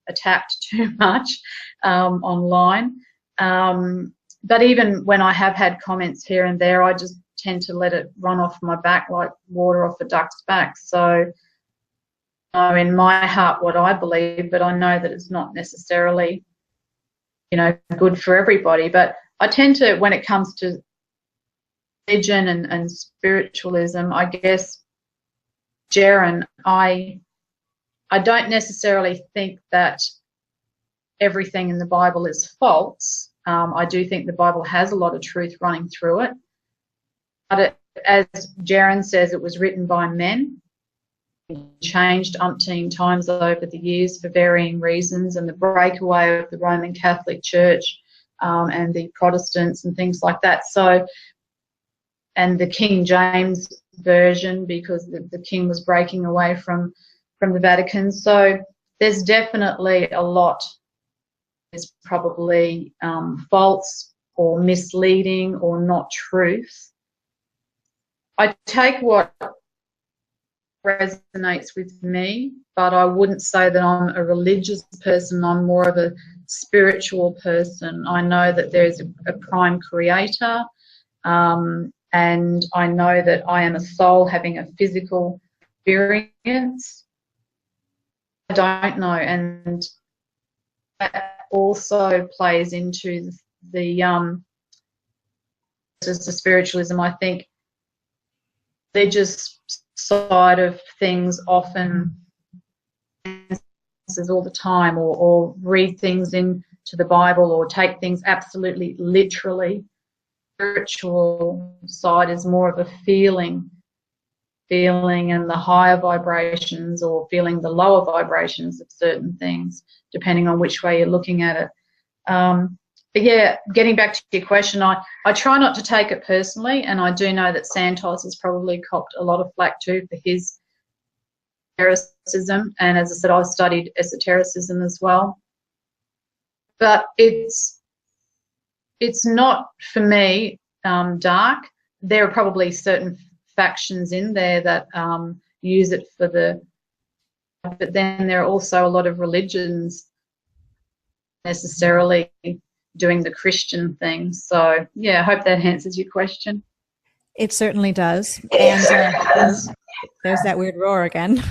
attacked too much online. But even when I have had comments here and there, I just tend to let it run off my back like water off a duck's back. So I know in my heart what I believe, but I know that it's not necessarily, you know, good for everybody. But I tend to, when it comes to religion and spiritualism, I guess, Jaren, I don't necessarily think that everything in the Bible is false. I do think the Bible has a lot of truth running through it. But as Jaren says, it was written by men. changed umpteen times over the years for varying reasons, and the breakaway of the Roman Catholic Church and the Protestants and things like that. So, and the King James version, because the king was breaking away from the Vatican. So there's definitely a lot is probably false or misleading or not truth. I take what resonates with me, but I wouldn't say that I'm a religious person. I'm more of a spiritual person. I know that there's a prime creator, and I know that I am a soul having a physical experience. I don't know, and that also plays into the spiritualism. I think religious side of things often all the time, or read things into the Bible, or take things absolutely literally. Spiritual side is more of a feeling and the higher vibrations, or feeling the lower vibrations of certain things, depending on which way you're looking at it. But yeah, getting back to your question, I try not to take it personally, and I do know that Santos has probably copped a lot of flack too for his esotericism, and as I said, I've studied esotericism as well. But it's not, for me, dark. There are probably certain factions in there that use it for but then there are also a lot of religions necessarily doing the Christian thing. So yeah, I hope that answers your question. It certainly does. And there's that weird roar again.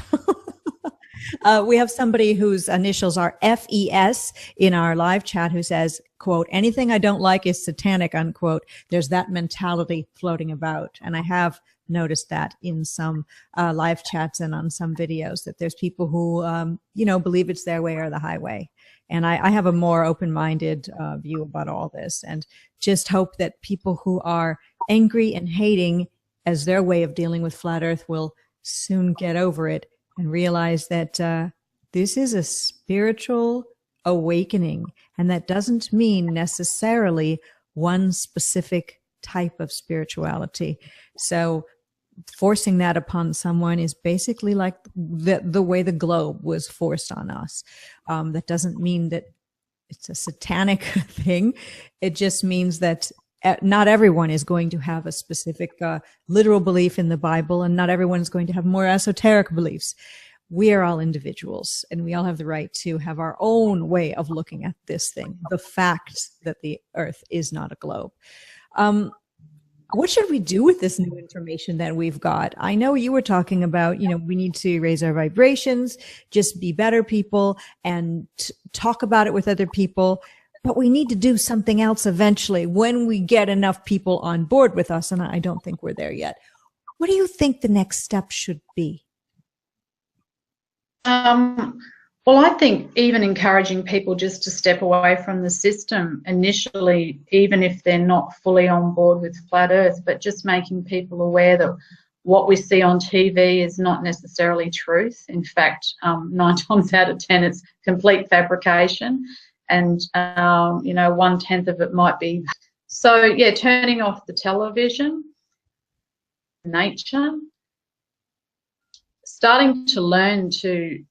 We have somebody whose initials are FES in our live chat who says, quote, anything I don't like is satanic, unquote. There's that mentality floating about. And I have noticed that in some live chats and on some videos, that there's people who, believe it's their way or the highway. And I have a more open-minded view about all this, and just hope that people who are angry and hating as their way of dealing with flat Earth will soon get over it and realize that this is a spiritual awakening, and that doesn't mean necessarily one specific type of spirituality. So forcing that upon someone is basically like the way the globe was forced on us. That doesn't mean that it's a satanic thing. It just means that not everyone is going to have a specific literal belief in the Bible, and not everyone is going to have more esoteric beliefs. We are all individuals, and we all have the right to have our own way of looking at this thing, the fact that the Earth is not a globe. What should we do with this new information that we've got? I know you were talking about, we need to raise our vibrations, just be better people, and talk about it with other people. But we need to do something else eventually when we get enough people on board with us, and I don't think we're there yet. What do you think the next step should be? Well, I think even encouraging people just to step away from the system initially, even if they're not fully on board with flat Earth, but just making people aware that what we see on TV is not necessarily truth. In fact, 9 times out of 10, it's complete fabrication, and 1/10 of it might be. So yeah, turning off the television, nature, starting to learn to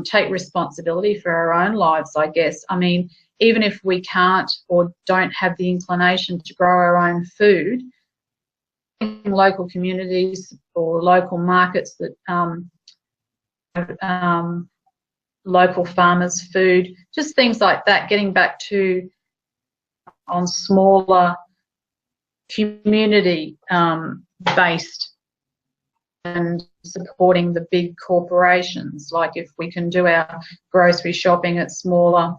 take responsibility for our own lives, I guess. I mean, even if we can't or don't have the inclination to grow our own food, in local communities or local markets that local farmers' food, just things like that, getting back to on smaller community based and supporting the big corporations. Like if we can do our grocery shopping at smaller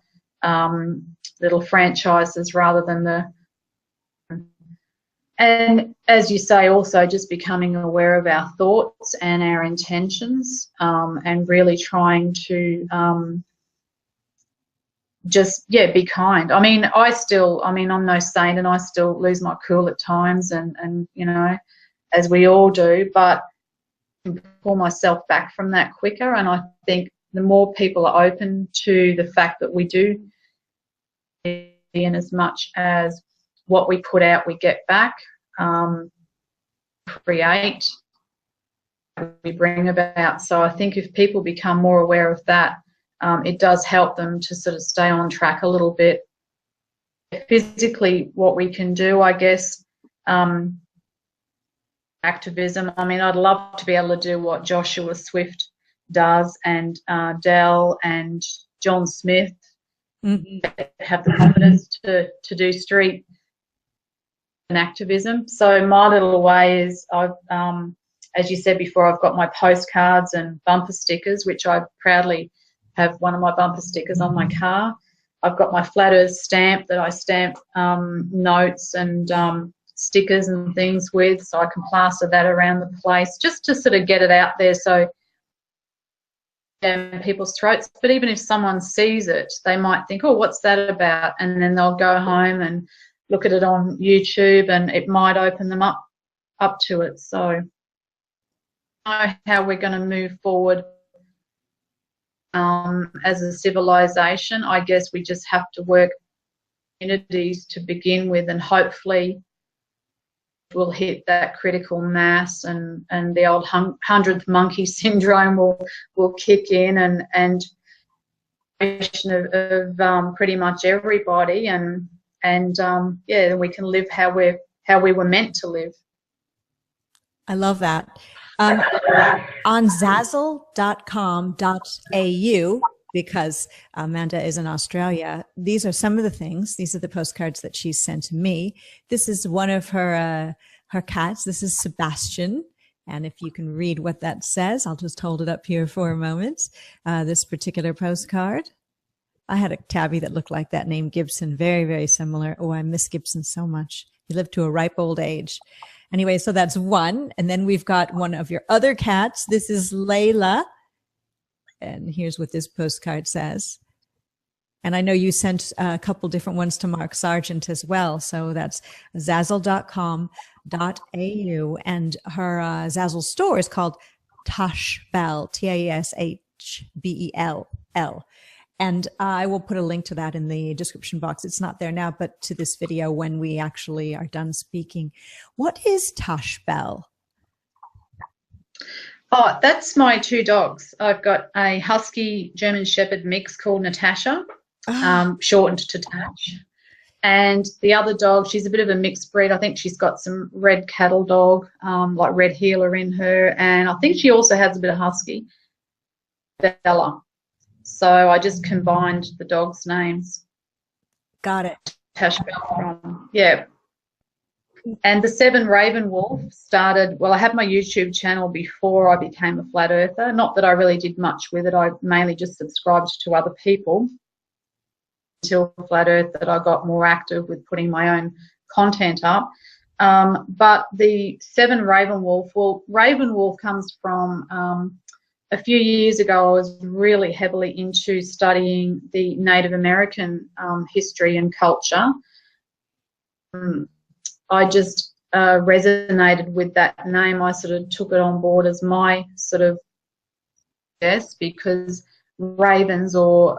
little franchises rather than and as you say, also just becoming aware of our thoughts and our intentions, and really trying to be kind. I mean, I'm no saint, and I still lose my cool at times, and as we all do, but pull myself back from that quicker. And I think the more people are open to the fact that we do, in as much as what we put out, we get back, create, we bring about. So I think if people become more aware of that, it does help them to sort of stay on track a little bit. Physically, what we can do, I guess, activism. I mean, I'd love to be able to do what Joshua Swift does, and Dell and John Smith have the confidence to do street and activism. So my little way is, I've, as you said before, I've got my postcards and bumper stickers, which I proudly have one of my bumper stickers on my car. I've got my Flat Earth stamp that I stamp notes and stickers and things with, so I can plaster that around the place just to sort of get it out there, so down people's throats. But even if someone sees it, they might think, oh, what's that about? And then they'll go home and look at it on YouTube, and it might open them up to it. So I know how we're going to move forward as a civilization. I guess we just have to work communities to begin with, and hopefully we'll hit that critical mass, and the old 100th monkey syndrome will kick in, and of pretty much everybody, and yeah, we can live how we were meant to live. I love that. On zazzle.com.au, because Amanda is in Australia, these are some of the things. These are the postcards that she sent me. This is one of her cats. This is Sebastian. And if you can read what that says, I'll just hold it up here for a moment. This particular postcard. I had a tabby that looked like that, named Gibson. Very, very similar. Oh, I miss Gibson so much. He lived to a ripe old age. Anyway, so that's one. And then we've got one of your other cats. This is Layla. And here's what this postcard says. And I know you sent a couple different ones to Mark Sargent as well. So that's zazzle.com.au. And her Zazzle store is called Tashbell, Tashbell. And I will put a link to that in the description box. It's not there now, but to this video when we actually are done speaking. What is Tashbell? Oh, that's my two dogs. I've got a Husky German Shepherd mix called Natasha, shortened to Tash. And the other dog, she's a bit of a mixed breed. I think she's got some red cattle dog, like red heeler in her. And I think she also has a bit of Husky, Bella. So I just combined the dogs' names. Got it. Tashbell, yeah. And the 7ravenwolf started, well, I had my YouTube channel before I became a flat earther. Not that I really did much with it. I mainly just subscribed to other people until flat earth that I got more active with putting my own content up. But the 7ravenwolf, well, Ravenwolf comes from a few years ago. I was really heavily into studying the Native American history and culture. I just resonated with that name. I sort of took it on board as my sort of guess, because ravens, or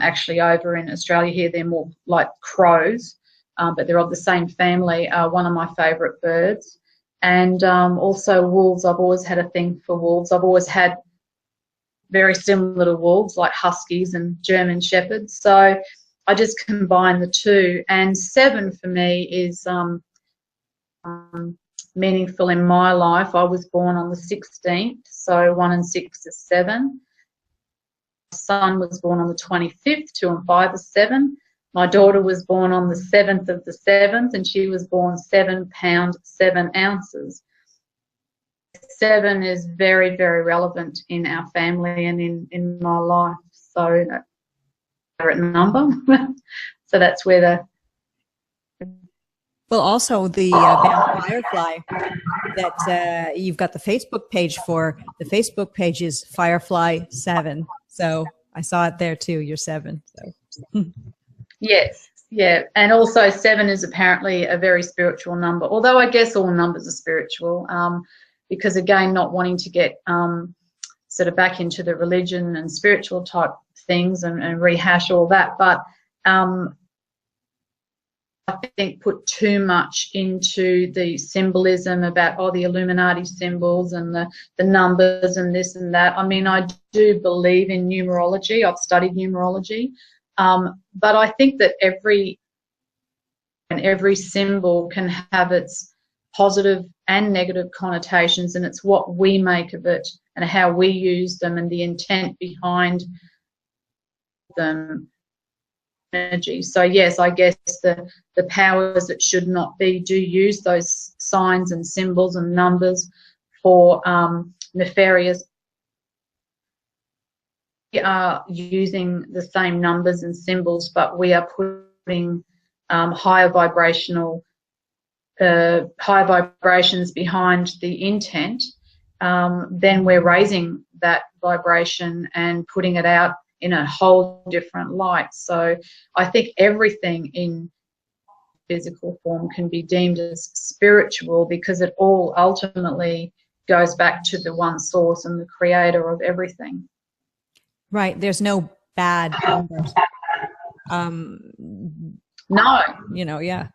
actually over in Australia here, they're more like crows, but they're of the same family, are one of my favourite birds. And also wolves. I've always had a thing for wolves. I've always had very similar to wolves, like Huskies and German Shepherds. So I just combine the two. And 7 for me is meaningful in my life. I was born on the 16th, so 1 and 6 is 7. My son was born on the 25th, 2 and 5 is 7. My daughter was born on the 7th of the 7th, and she was born 7 pounds 7 ounces. 7 is very, very relevant in our family and in my life. So favorite number. So that's where the. Well, also the band Firefly that you've got the Facebook page for. The Facebook page is Firefly 7. So I saw it there too. You're 7. So. Yes, yeah, and also 7 is apparently a very spiritual number. Although I guess all numbers are spiritual. because again, not wanting to get sort of back into the religion and spiritual type things and rehash all that, but I think put too much into the symbolism about, the Illuminati symbols and the numbers and this and that. I mean, I do believe in numerology. I've studied numerology. But I think that every symbol can have its positive and negative connotations, and it's what we make of it and how we use them and the intent behind them. Energy. So yes, I guess the powers that should not be do use those signs and symbols and numbers for nefarious. We are using the same numbers and symbols, but we are putting higher vibrations behind the intent. Then we're raising that vibration and putting it out in a whole different light. So I think everything in physical form can be deemed as spiritual, because it all ultimately goes back to the one source and the creator of everything. Right. There's no bad numbers. No. You know, yeah.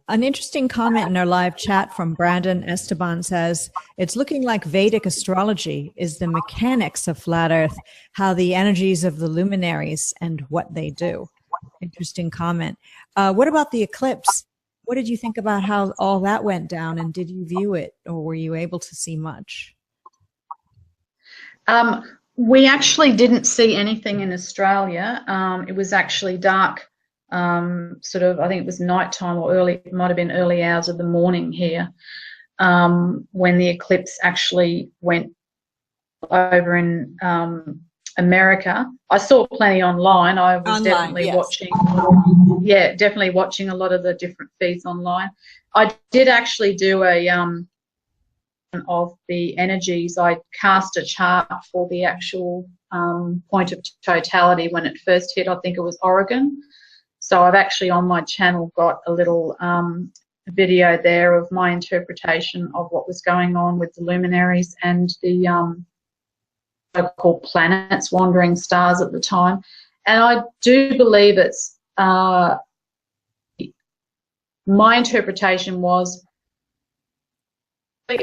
An interesting comment in our live chat from Brandon Esteban says, it's looking like Vedic astrology is the mechanics of flat earth, how the energies of the luminaries and what they do. Interesting comment. What about the eclipse? What did you think about how all that went down, and did you view it, or were you able to see much? We actually didn't see anything in Australia. It was actually dark. Sort of, I think it was nighttime or early, it might have been early hours of the morning here, when the eclipse actually went over in America. I saw plenty online. I was definitely watching, definitely watching a lot of the different feeds online. I did actually do a of the energies. I cast a chart for the actual point of totality when it first hit. I think it was Oregon. So I've actually on my channel got a little video there of my interpretation of what was going on with the luminaries and the so-called planets, wandering stars at the time. And I do believe it's, my interpretation was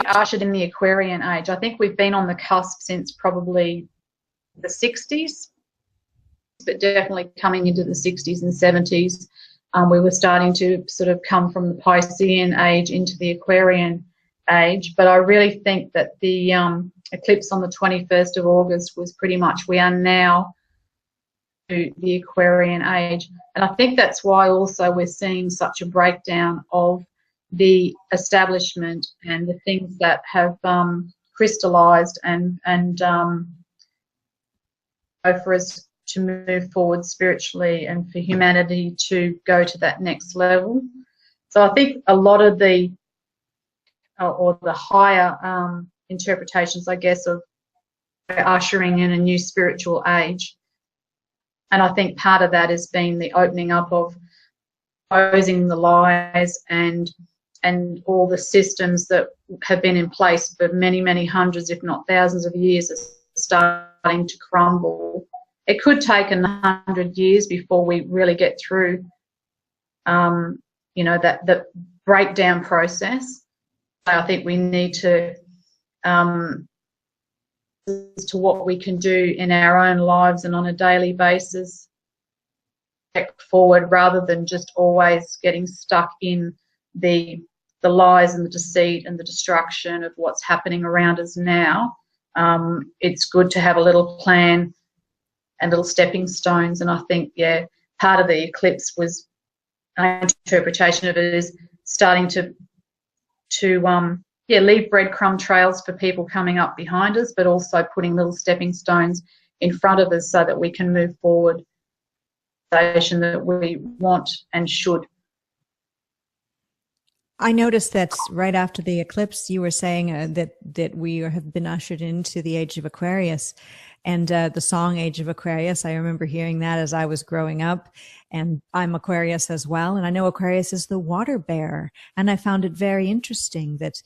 ushered in the Aquarian age. I think we've been on the cusp since probably the 60s. But definitely coming into the 60s and 70s, we were starting to sort of come from the Piscean age into the Aquarian age. But I really think that the eclipse on the 21st of August was pretty much, we are now to the Aquarian age. And I think that's why also we're seeing such a breakdown of the establishment and the things that have crystallized and for us to move forward spiritually and for humanity to go to that next level. So I think a lot of the, or the higher interpretations, I guess, of ushering in a new spiritual age. And I think part of that has been the opening up of exposing the lies and all the systems that have been in place for many, many hundreds, if not thousands of years, are starting to crumble. It could take 100 years before we really get through, you know, that breakdown process. I think we need to, as to what we can do in our own lives and on a daily basis, step forward rather than just always getting stuck in the lies and the deceit and the destruction of what's happening around us now. It's good to have a little plan and little stepping stones, and I think, yeah, part of the eclipse was, my interpretation of it is starting to leave breadcrumb trails for people coming up behind us, but also putting little stepping stones in front of us so that we can move forward that we want and should. I noticed that right after the eclipse, you were saying that we have been ushered into the age of Aquarius, and the song "Age of Aquarius." I remember hearing that as I was growing up, and I'm Aquarius as well, and I know Aquarius is the water bearer, and I found it very interesting that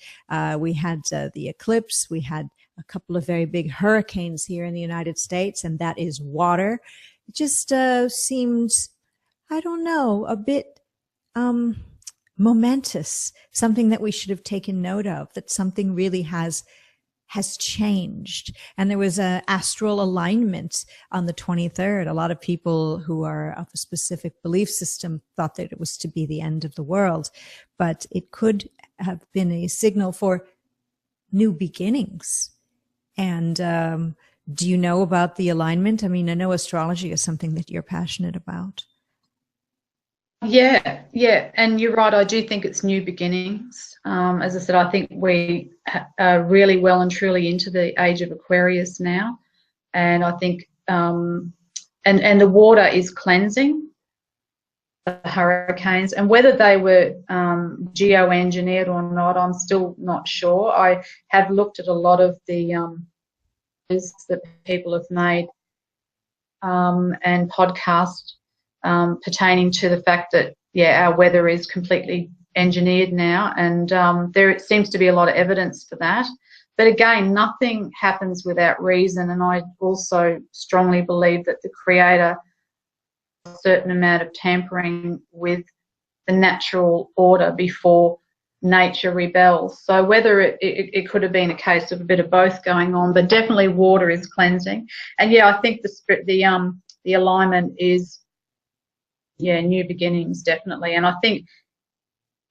we had the eclipse, we had a couple of very big hurricanes here in the United States, and that is water. It just seemed, I don't know, a bit momentous, something that we should have taken note of, that something really has changed. And there was a astral alignment on the 23rd. A lot of people who are of a specific belief system thought that it was to be the end of the world, but it could have been a signal for new beginnings. And do you know about the alignment? I mean, I know astrology is something that you're passionate about. Yeah, and you're right. I do think it's new beginnings. As I said, I think we are really well and truly into the age of Aquarius now, and I think and the water is cleansing the hurricanes, and whether they were geoengineered or not, I'm still not sure. I have looked at a lot of the that people have made and podcasts pertaining to the fact that, yeah, our weather is completely engineered now, and there seems to be a lot of evidence for that. But again, nothing happens without reason, and I also strongly believe that the Creator has a certain amount of tampering with the natural order before nature rebels. So whether it could have been a case of a bit of both going on, but definitely water is cleansing. And yeah, I think the alignment is, yeah, new beginnings, definitely. And I think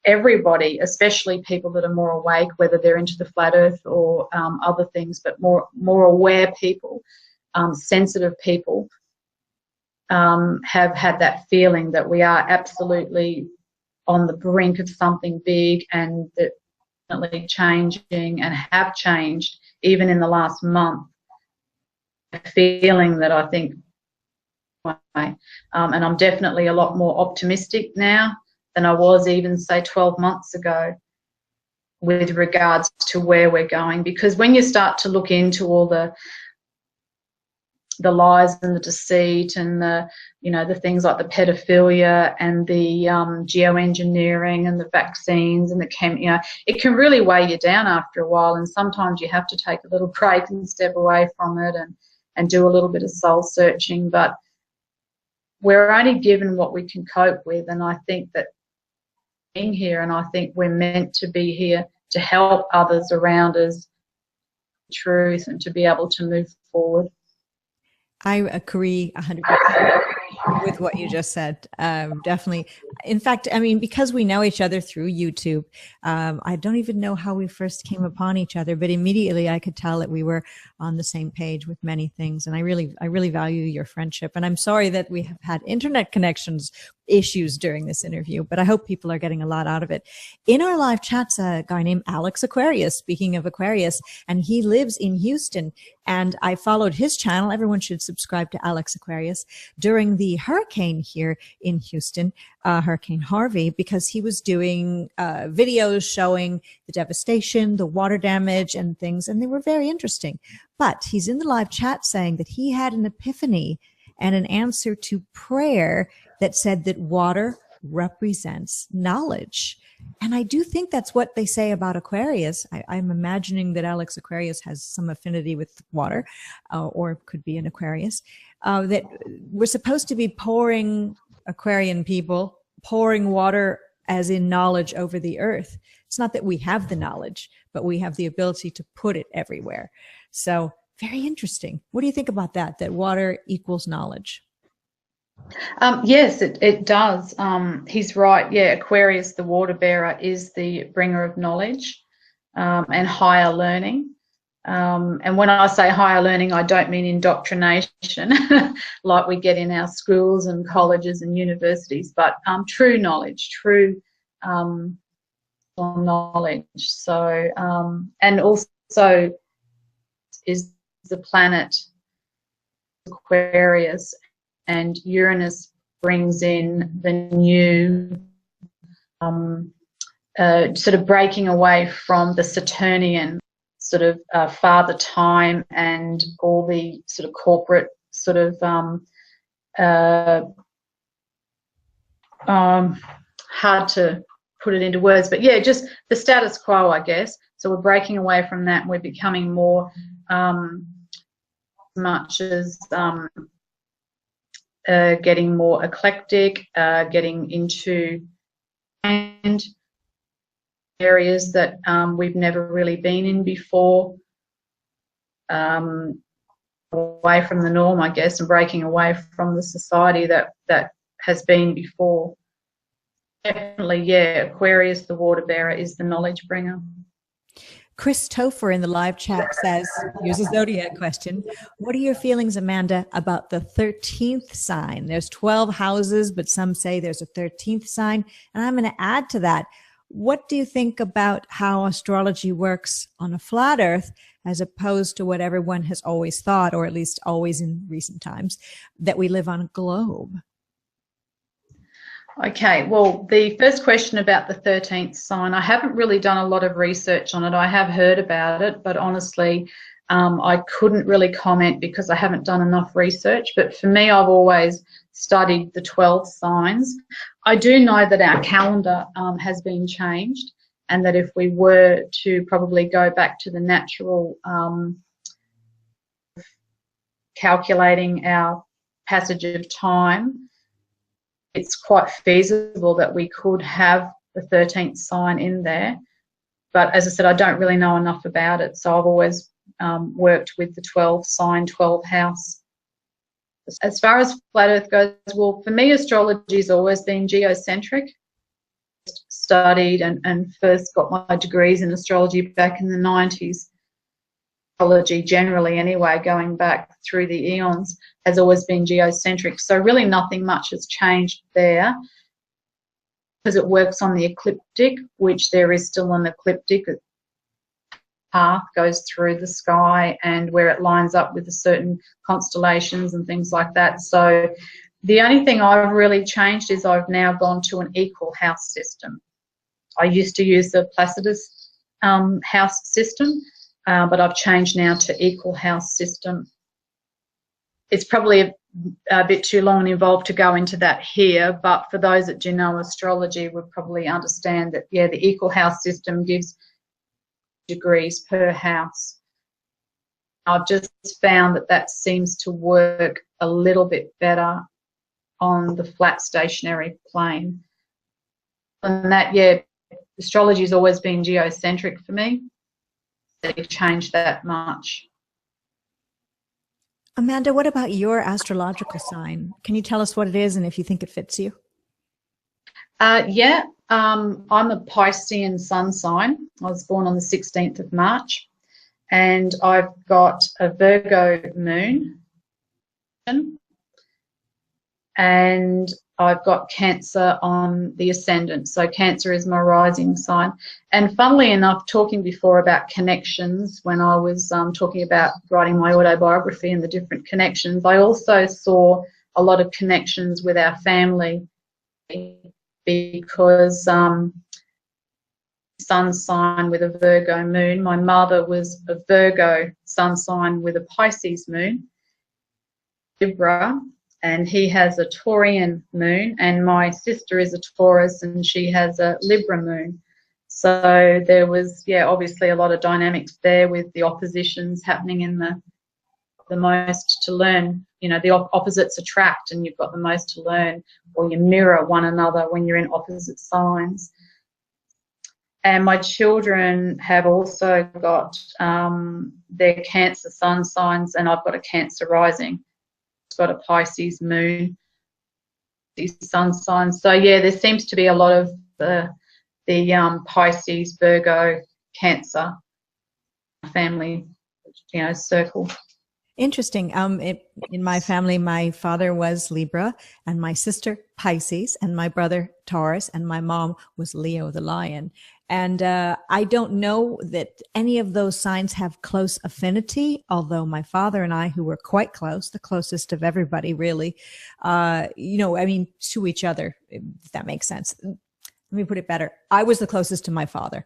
everybody, especially people that are more awake, whether they're into the flat earth or other things, but more aware people, sensitive people, have had that feeling that we are absolutely on the brink of something big, and that definitely changing, and have changed even in the last month. A feeling that I think, and I'm definitely a lot more optimistic now than I was even, say, 12 months ago with regards to where we're going. Because when you start to look into all the lies and the deceit and the things like the pedophilia and the geoengineering and the vaccines and the it can really weigh you down after a while, and sometimes you have to take a little break and step away from it and do a little bit of soul searching. But we're only given what we can cope with, and I think that being here, and I think we're meant to be here to help others around us, truth, and to be able to move forward. I agree 100% with what you just said. Definitely. In fact, I mean, because we know each other through YouTube, I don't even know how we first came upon each other, but immediately I could tell that we were on the same page with many things. And I really value your friendship. And I'm sorry that we have had internet connections issues during this interview, but I hope people are getting a lot out of it. In our live chats, a guy named Alex Aquarius, speaking of Aquarius, and he lives in Houston, and I followed his channel. Everyone should subscribe to Alex Aquarius during the hurricane here in Houston, Hurricane Harvey, because he was doing videos showing the devastation, the water damage and things, and they were very interesting. But he's in the live chat saying that he had an epiphany and an answer to prayer that said that water represents knowledge. And I do think that's what they say about Aquarius. I'm imagining that Alex Aquarius has some affinity with water, or could be an Aquarius, that we're supposed to be pouring, Aquarian people, pouring water as in knowledge over the earth. It's not that we have the knowledge, but we have the ability to put it everywhere. So very interesting. What do you think about that, that water equals knowledge? Yes, it does. He's right. Yeah, Aquarius, the water bearer, is the bringer of knowledge and higher learning. And when I say higher learning, I don't mean indoctrination like we get in our schools and colleges and universities, but true knowledge, true knowledge. So, and also is the planet Aquarius, and Uranus brings in the new sort of breaking away from the Saturnian sort of father time and all the sort of corporate sort of hard to put it into words, but yeah, just the status quo, I guess. So we're breaking away from that and we're becoming more much as getting more eclectic, getting into and areas that we've never really been in before, away from the norm, I guess, and breaking away from the society that has been before. Definitely, yeah, Aquarius, the water bearer, is the knowledge bringer. Chris Topher in the live chat says, here's a zodiac question. What are your feelings, Amanda, about the 13th sign? There's 12 houses, but some say there's a 13th sign. And I'm going to add to that. What do you think about how astrology works on a flat earth as opposed to what everyone has always thought, or at least always in recent times, that we live on a globe? Okay, well, the first question about the 13th sign, I haven't really done a lot of research on it. I have heard about it, but honestly, I couldn't really comment because I haven't done enough research. But for me, I've always studied the 12 signs. I do know that our calendar has been changed, and that if we were to probably go back to the natural calculating our passage of time, it's quite feasible that we could have the 13th sign in there. But as I said, I don't really know enough about it, so I've always worked with the 12 sign, 12 house. As far as flat earth goes, well, for me, astrology has always been geocentric. Studied and first got my degrees in astrology back in the 90s. Astrology generally anyway, going back through the eons, has always been geocentric. So really nothing much has changed there, because it works on the ecliptic, which there is still an ecliptic path goes through the sky and where it lines up with the certain constellations and things like that. So the only thing I've really changed is I've now gone to an equal house system. I used to use the Placidus house system, but I've changed now to equal house system. It's probably a bit too long and involved to go into that here, but for those that do know astrology would probably understand that, yeah, the equal house system gives degrees per house. I've just found that that seems to work a little bit better on the flat stationary plane. And that, yeah, astrology has always been geocentric for me. They've changed that much. Amanda, what about your astrological sign? Can you tell us what it is and if you think it fits you? Yeah, I'm a Piscean sun sign. I was born on the 16th of March, and I've got a Virgo moon, and I've got Cancer on the ascendant. So Cancer is my rising sign. And funnily enough, talking before about connections, when I was talking about writing my autobiography and the different connections, I also saw a lot of connections with our family, because sun sign with a Virgo moon. My mother was a Virgo sun sign with a Pisces moon, Libra, and he has a Taurian moon, and my sister is a Taurus and she has a Libra moon. So there was, yeah, obviously a lot of dynamics there with the oppositions happening in the most to learn. You know, the opposites attract, and you've got the most to learn, or you mirror one another when you're in opposite signs. And my children have also got their Cancer sun signs, and I've got a Cancer rising. It's got a Pisces moon, these sun signs. So yeah, there seems to be a lot of the Pisces, Virgo, Cancer family, you know, circle. Interesting. In my family, my father was Libra, and my sister Pisces, and my brother Taurus, and my mom was Leo the lion. And I don't know that any of those signs have close affinity, although my father and I, who were quite close, the closest of everybody really, you know, I mean, to each other, if that makes sense. let me put it better. I was the closest to my father.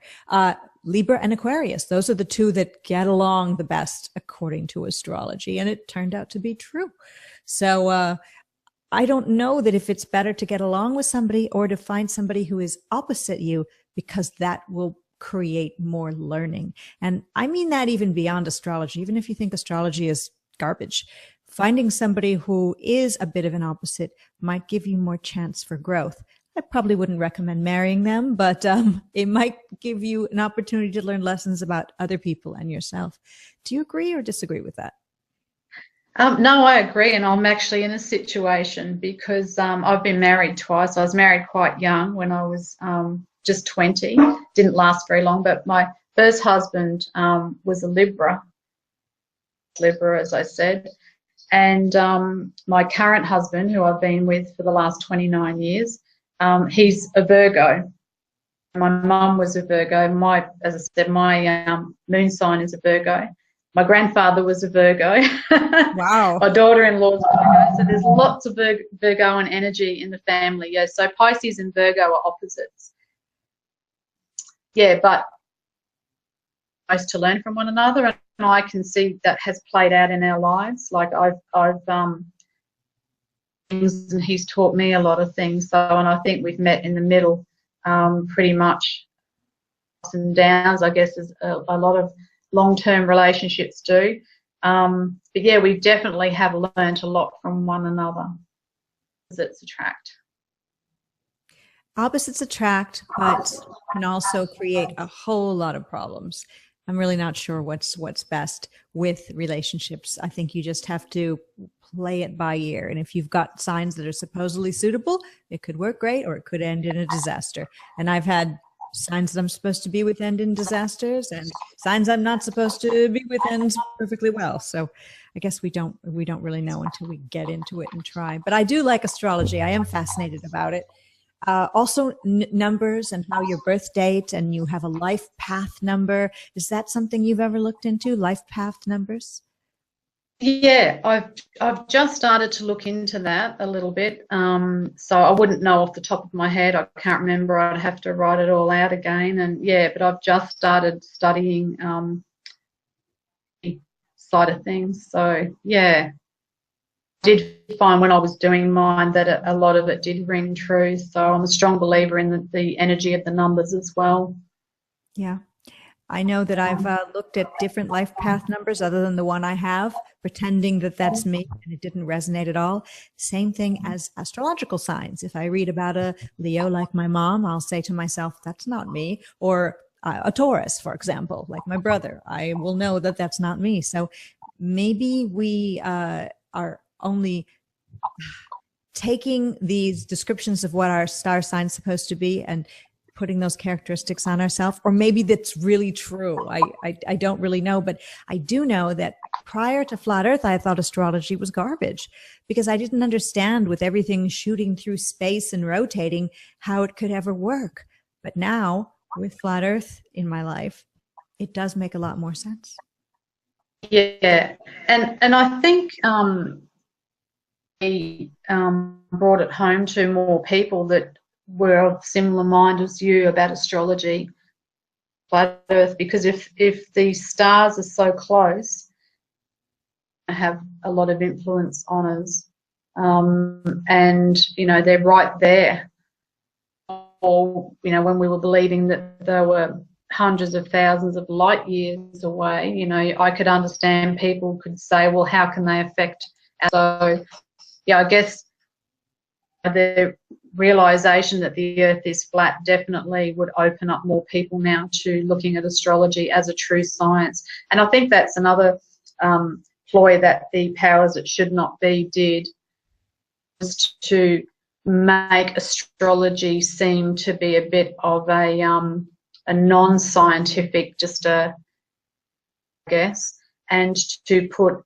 Libra and Aquarius, those are the two that get along the best according to astrology. And it turned out to be true. So I don't know that if it's better to get along with somebody or to find somebody who is opposite you, because that will create more learning. And I mean that even beyond astrology, even if you think astrology is garbage, finding somebody who is a bit of an opposite might give you more chance for growth. I probably wouldn't recommend marrying them, but it might give you an opportunity to learn lessons about other people and yourself. Do you agree or disagree with that? No, I agree, and I'm actually in a situation because I've been married twice. I was married quite young when I was just 20. Didn't last very long, but my first husband was a Libra, as I said, and my current husband, who I've been with for the last 29 years, he's a Virgo. My mum was a Virgo. As I said, my moon sign is a Virgo. My grandfather was a Virgo. Wow. My daughter-in-law is a Virgo. So there's lots of Virgoan energy in the family. Yeah, so Pisces and Virgo are opposites. Yeah, but nice to learn from one another, and I can see that has played out in our lives. Like I've things, and he's taught me a lot of things. So, and I think we've met in the middle, pretty much ups and downs, I guess, as a lot of long-term relationships do. But yeah, we definitely have learned a lot from one another. Opposites attract. Opposites attract, but can also create a whole lot of problems. I'm really not sure what's best with relationships. I think you just have to play it by ear. And if you've got signs that are supposedly suitable, it could work great, or it could end in a disaster. And I've had signs that I'm supposed to be with end in disasters, and signs I'm not supposed to be with end perfectly well. So I guess we don't really know until we get into it and try. But I do like astrology. I am fascinated about it. Also numbers and how your birth date, and you have a life path number. Is that something you've ever looked into, life path numbers? Yeah, I've just started to look into that a little bit. So I wouldn't know off the top of my head. I can't remember. I'd have to write it all out again. And yeah, but I've just started studying side of things. So yeah, I did find when I was doing mine that a lot of it did ring true. So I'm a strong believer in the energy of the numbers as well. Yeah. I know that I've looked at different life path numbers other than the one I have, pretending that that's me, and it didn't resonate at all. Same thing as astrological signs. If I read about a Leo like my mom, I'll say to myself, that's not me. Or a Taurus, for example, like my brother, I will know that that's not me. So maybe we are only taking these descriptions of what our star sign's supposed to be and putting those characteristics on ourselves, or maybe that's really true. I don't really know, but I do know that prior to Flat Earth, I thought astrology was garbage because I didn't understand, with everything shooting through space and rotating, how it could ever work. But now with Flat Earth in my life, it does make a lot more sense. Yeah, and I think we brought it home to more people that were of similar mind as you about astrology, Flat Earth, because if the stars are so close, they have a lot of influence on us, and you know they're right there. Or you know, when we were believing that they were hundreds of thousands of light years away, you know, I could understand people could say, well, how can they affect us? So yeah, I guess the realization that the earth is flat definitely would open up more people now to looking at astrology as a true science. And I think that's another ploy that the powers that should not be did, was to make astrology seem to be a bit of a non-scientific, just I guess, and to put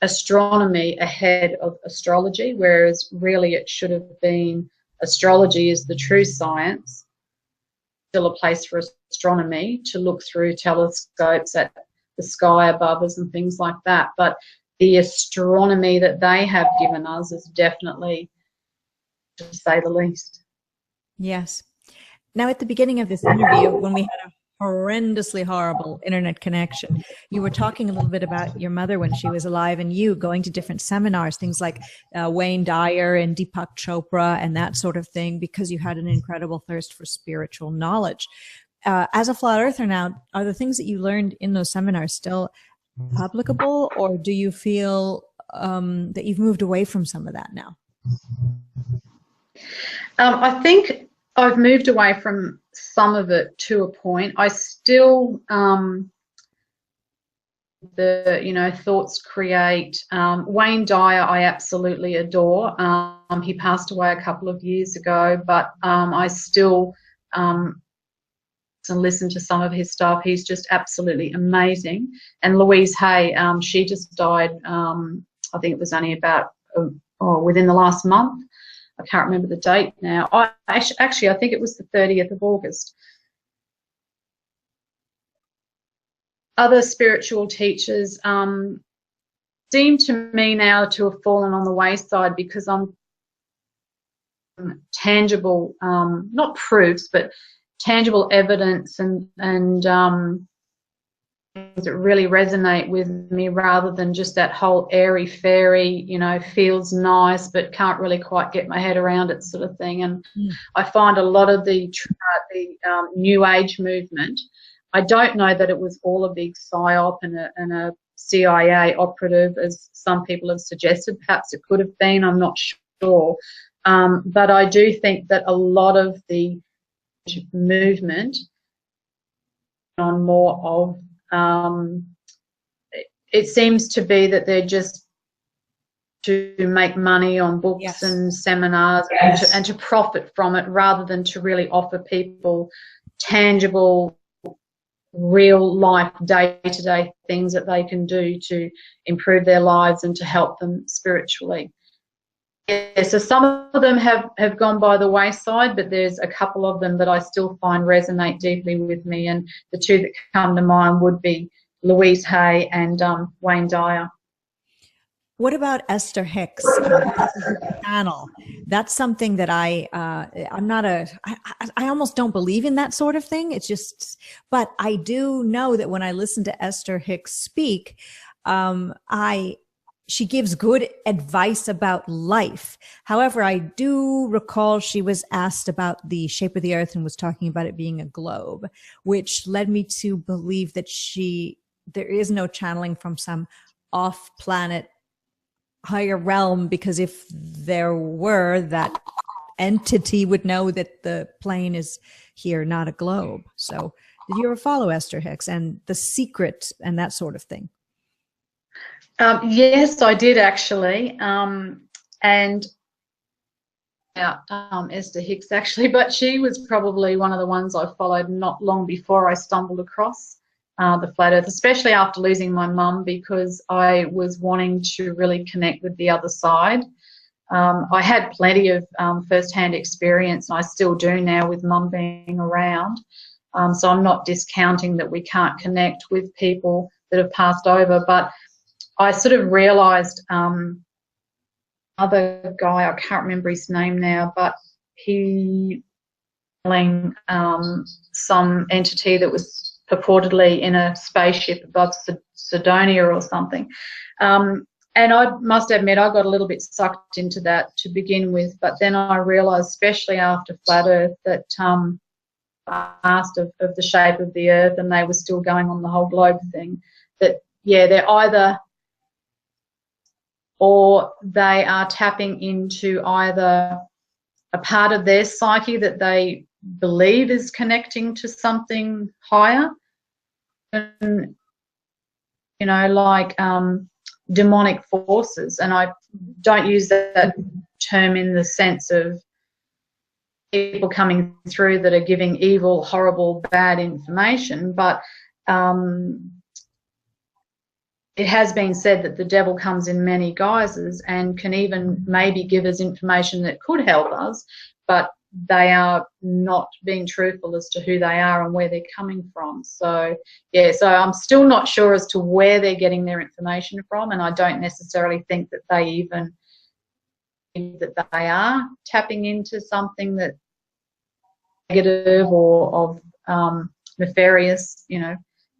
astronomy ahead of astrology, whereas really it should have been astrology is the true science, still a place for astronomy to look through telescopes at the sky above us and things like that. But the astronomy that they have given us is definitely, to say the least. Yes. Now, at the beginning of this interview, when we had a horrendously horrible internet connection, you were talking a little bit about your mother when she was alive and you going to different seminars, things like Wayne Dyer and Deepak Chopra and that sort of thing, because you had an incredible thirst for spiritual knowledge. As a flat earther now, are the things that you learned in those seminars still applicable, or do you feel that you've moved away from some of that now? I think I've moved away from some of it to a point. I still, thoughts create. Wayne Dyer, I absolutely adore. He passed away a couple of years ago, but I still listen to some of his stuff. He's just absolutely amazing. And Louise Hay, she just died. I think it was only about within the last month. I can't remember the date now. Actually, I think it was the 30th of August. Other spiritual teachers seem to me now to have fallen on the wayside because I'm tangible, not proofs, but tangible evidence and things that really resonate with me, rather than just that whole airy fairy, feels nice but can't really quite get my head around it sort of thing. And I find a lot of the New Age movement, I don't know that it was all a big psyop and a CIA operative, as some people have suggested. Perhaps it could have been, I'm not sure. But I do think that a lot of the movement on more of it seems to be that they're just to make money on books, yes, and seminars, yes, and to profit from it, rather than to really offer people tangible, real life, day-to-day things that they can do to improve their lives and to help them spiritually. Yeah, so some of them have gone by the wayside, but there's a couple of them that I still find resonate deeply with me, and the two that come to mind would be Louise Hay and Wayne Dyer. What about Esther Hicks' channel? That's something that I almost don't believe in that sort of thing. It's just, but I do know that when I listen to Esther Hicks speak, she gives good advice about life. However, I do recall she was asked about the shape of the earth and was talking about it being a globe, which led me to believe that there is no channeling from some off-planet higher realm, because if there were, that entity would know that the plane is here, not a globe. So did you ever follow Esther Hicks and The Secret and that sort of thing? Yes, I did actually, and Esther Hicks actually, but she was probably one of the ones I followed not long before I stumbled across the Flat Earth, especially after losing my mum, because I was wanting to really connect with the other side. I had plenty of first-hand experience, and I still do now with mum being around, so I'm not discounting that we can't connect with people that have passed over, but I sort of realised other guy, I can't remember his name now, but he was some entity that was purportedly in a spaceship above Sidonia or something. And I must admit, I got a little bit sucked into that to begin with, but then I realised, especially after Flat Earth, that I asked of the shape of the Earth, and they were still going on the whole globe thing, that, yeah, they're either, or they are tapping into either a part of their psyche that they believe is connecting to something higher, and, like demonic forces. And I don't use that term in the sense of people coming through that are giving evil, horrible, bad information, but it has been said that the devil comes in many guises and can even maybe give us information that could help us, but they are not being truthful as to who they are and where they're coming from. So, yeah, so I'm still not sure as to where they're getting their information from, and I don't necessarily think that they even think that they are tapping into something that negative or of nefarious,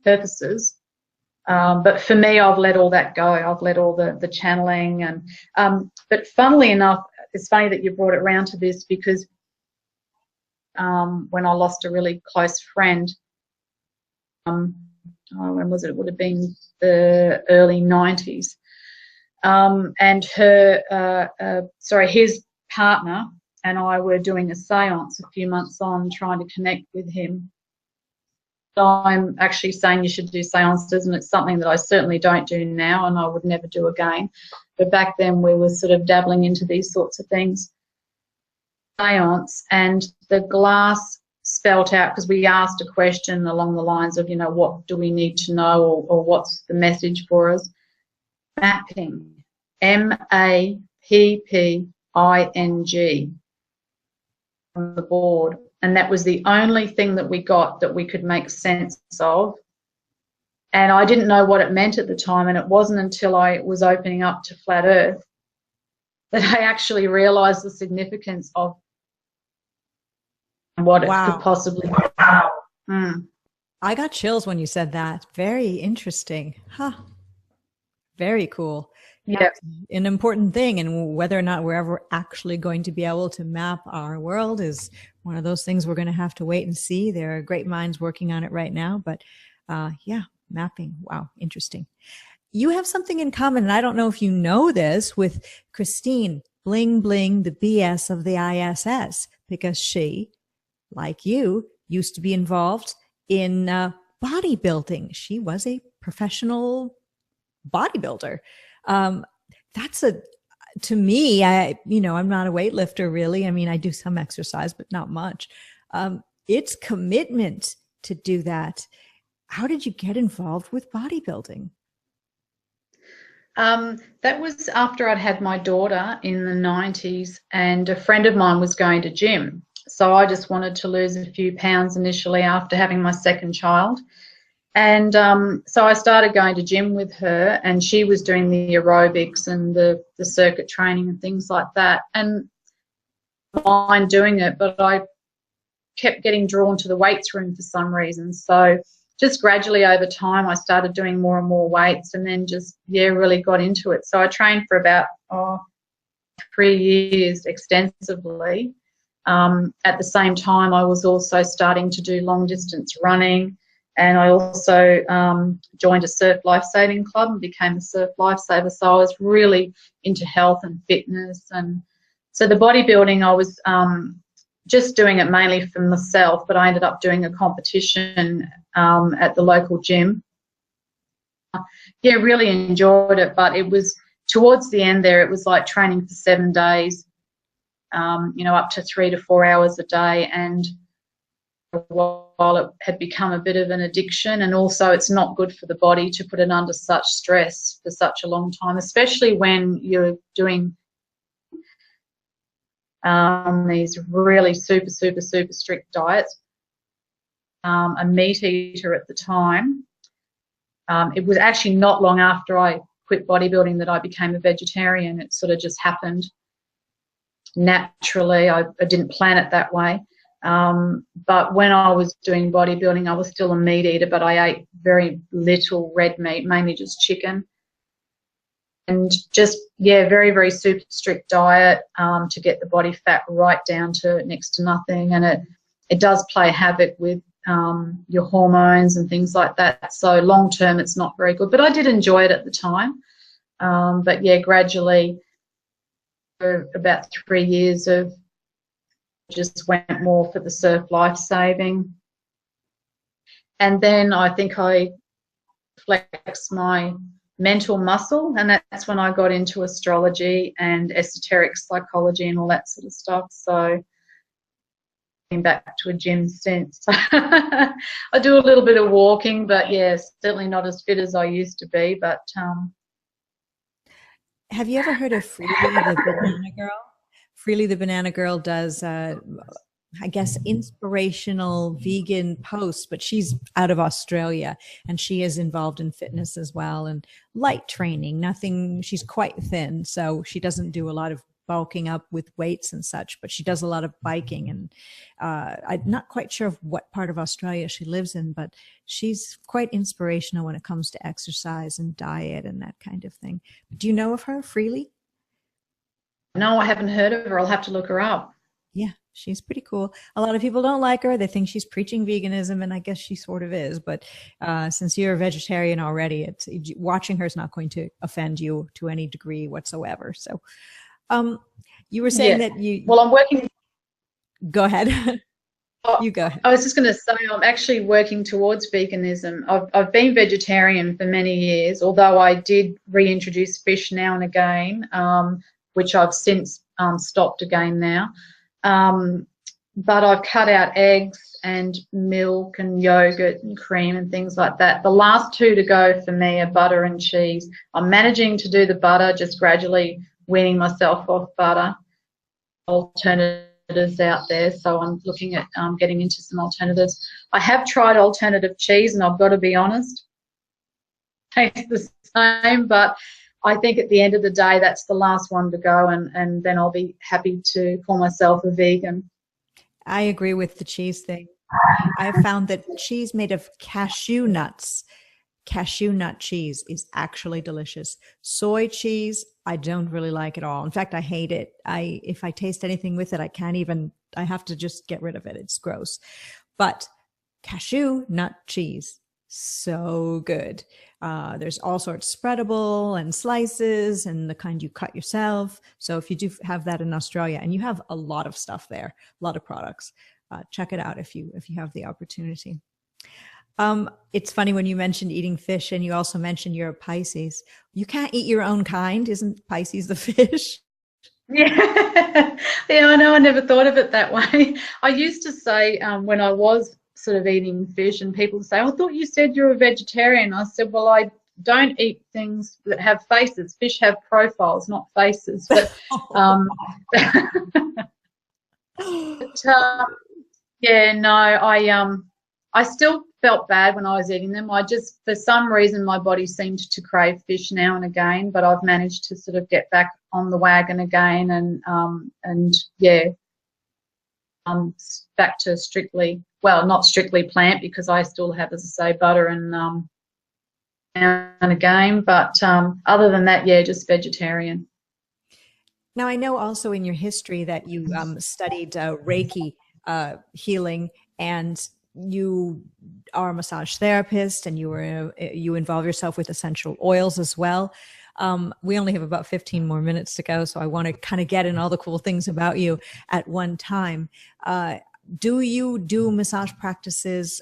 purposes. But for me, I've let all that go. I've let all the channeling but funnily enough, it's funny that you brought it round to this, because when I lost a really close friend, when was it? It would have been the early 90s. And his partner and I were doing a seance a few months on, trying to connect with him. I'm actually saying you should do seances, and it's something that I certainly don't do now and I would never do again. But back then we were sort of dabbling into these sorts of things. Seance, and the glass spelt out, because we asked a question along the lines of, what do we need to know, or what's the message for us? Mapping. MAPPING on the board. And that was the only thing that we got that we could make sense of. And I didn't know what it meant at the time, and it wasn't until I was opening up to Flat Earth that I actually realised the significance of what it could possibly be. I got chills when you said that. Very interesting. Huh. Very cool. Yeah. An important thing, and whether or not we're ever actually going to be able to map our world is one of those things we're going to have to wait and see. There are great minds working on it right now, but yeah, mapping. Wow, interesting. You have something in common, and I don't know if you know this, with Christine, bling bling, the BS of the ISS, because she, like you, used to be involved in bodybuilding. She was a professional bodybuilder. To me, I'm not a weightlifter really. I mean, I do some exercise, but not much. It's commitment to do that. How did you get involved with bodybuilding? That was after I'd had my daughter in the 90s, and a friend of mine was going to gym. So I just wanted to lose a few pounds initially after having my second child. And so I started going to gym with her, and she was doing the aerobics and the circuit training and things like that. And I didn't mind doing it, but I kept getting drawn to the weights room for some reason. So just gradually over time, I started doing more and more weights, and then just, really got into it. So I trained for about 3 years extensively. At the same time, I was also starting to do long distance running. And I also joined a surf lifesaving club and became a surf lifesaver. So I was really into health and fitness. And so the bodybuilding, I was just doing it mainly for myself, but I ended up doing a competition at the local gym. Really enjoyed it, but it was towards the end there, it was like training for 7 days, up to 3 to 4 hours a day. And while it had become a bit of an addiction, and also it's not good for the body to put it under such stress for such a long time, especially when you're doing these really super strict diets. A meat eater at the time. It was actually not long after I quit bodybuilding that I became a vegetarian. It sort of just happened naturally. I didn't plan it that way. But when I was doing bodybuilding, I was still a meat eater, but I ate very little red meat, mainly just chicken. And just, very super strict diet to get the body fat right down to next to nothing. And it does play havoc with your hormones and things like that. So long term, it's not very good. But I did enjoy it at the time. But gradually, for about 3 years of just went more for the surf lifesaving. And then I think I flexed my mental muscle, and that's when I got into astrology and esoteric psychology and all that sort of stuff. So came back to a gym since. I do a little bit of walking, but certainly not as fit as I used to be. But have you ever heard of Freely the Banana Girl? Freely the Banana Girl does, inspirational vegan posts, but she's out of Australia, and she is involved in fitness as well and light training. She's quite thin, so she doesn't do a lot of bulking up with weights and such, but she does a lot of biking. And I'm not quite sure of what part of Australia she lives in, but she's quite inspirational when it comes to exercise and diet and that kind of thing. Do you know of her, Freely? No, I haven't heard of her. I'll have to look her up. Yeah, she's pretty cool. A lot of people don't like her. They think she's preaching veganism, and I guess she sort of is. But since you're a vegetarian already, watching her is not going to offend you to any degree whatsoever. So you were saying that you... Well, I'm working... Go ahead. You go ahead. I was just going to say I'm actually working towards veganism. I've been vegetarian for many years, although I did reintroduce fish now and again, which I've since stopped again now. But I've cut out eggs and milk and yogurt and cream and things like that. The last two to go for me are butter and cheese. I'm managing to do the butter, just gradually weaning myself off butter. Alternatives out there, so I'm looking at getting into some alternatives. I have tried alternative cheese, and I've got to be honest, tastes the same, but I think at the end of the day, that's the last one to go, and then I'll be happy to call myself a vegan. I agree with the cheese thing. I found that cheese made of cashew nuts, cashew nut cheese, is actually delicious. Soy cheese, I don't really like at all. In fact, I hate it. If I taste anything with it, I have to just get rid of it. It's gross. But cashew nut cheese, so good. There's all sorts, spreadable and slices and the kind you cut yourself. So if you do have that in Australia, and you have a lot of stuff there, a lot of products, check it out if you have the opportunity. It's funny when you mentioned eating fish, and you also mentioned you're a Pisces. You can't eat your own kind. Isn't Pisces the fish? Yeah, yeah, I know. I never thought of it that way. I used to say when I was sort of eating fish, and people say, I thought you said you're a vegetarian. I said, well, I don't eat things that have faces. Fish have profiles, not faces. But, yeah, no, I still felt bad when I was eating them. For some reason, my body seemed to crave fish now and again, but I've managed to sort of get back on the wagon again, and yeah, back to strictly, well, not strictly plant, because I still have, as I say, butter and again, but other than that, yeah, just vegetarian. Now, I know also in your history that you studied Reiki healing, and you are a massage therapist, and you involve yourself with essential oils as well. We only have about 15 more minutes to go, so I want to kind of get in all the cool things about you at one time. Do you do massage practices?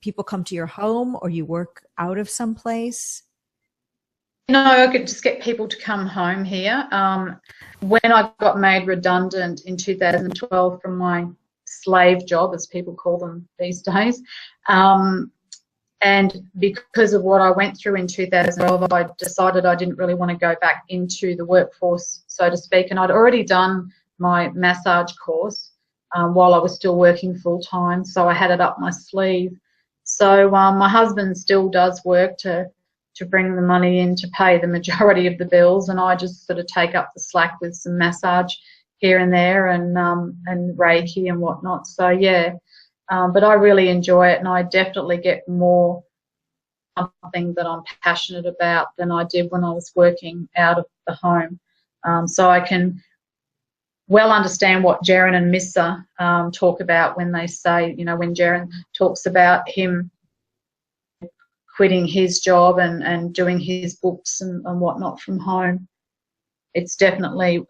People come to your home, or you work out of someplace? No, I could just get people to come home here. When I got made redundant in 2012 from my slave job, as people call them these days, and because of what I went through in 2012, I decided I didn't really want to go back into the workforce, so to speak, and I'd already done my massage course while I was still working full-time, so I had it up my sleeve. So my husband still does work to bring the money in to pay the majority of the bills, and I just sort of take up the slack with some massage here and there, and Reiki and whatnot. So yeah, but I really enjoy it, and I definitely get more something that I'm passionate about than I did when I was working out of the home. So I can well understand what Jaren and Missa talk about when they say, you know, when Jaren talks about him quitting his job and doing his books and whatnot from home. It's definitely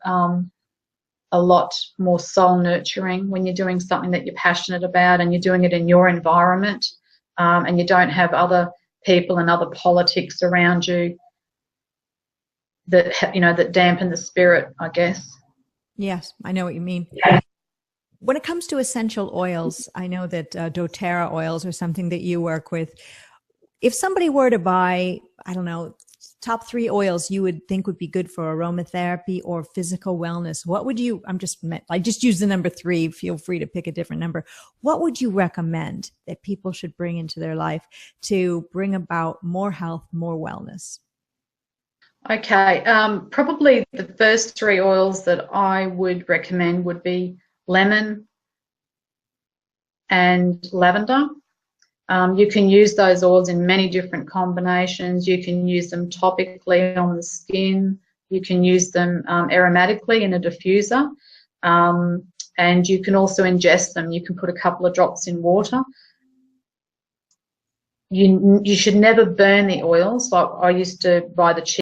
a lot more soul nurturing when you're doing something that you're passionate about, and you're doing it in your environment, and you don't have other people and other politics around you that, you know, that dampen the spirit, I guess. Yes, I know what you mean. When it comes to essential oils, I know that doTERRA oils are something that you work with. If somebody were to buy, I don't know, top 3 oils you would think would be good for aromatherapy or physical wellness, what would you, I just use the number 3, feel free to pick a different number. What would you recommend that people should bring into their life to bring about more health, more wellness? Okay, probably the first 3 oils that I would recommend would be lemon and lavender. You can use those oils in many different combinations. You can use them topically on the skin. You can use them aromatically in a diffuser. And you can also ingest them. You can put a couple of drops in water. You should never burn the oils. Like I used to buy the cheap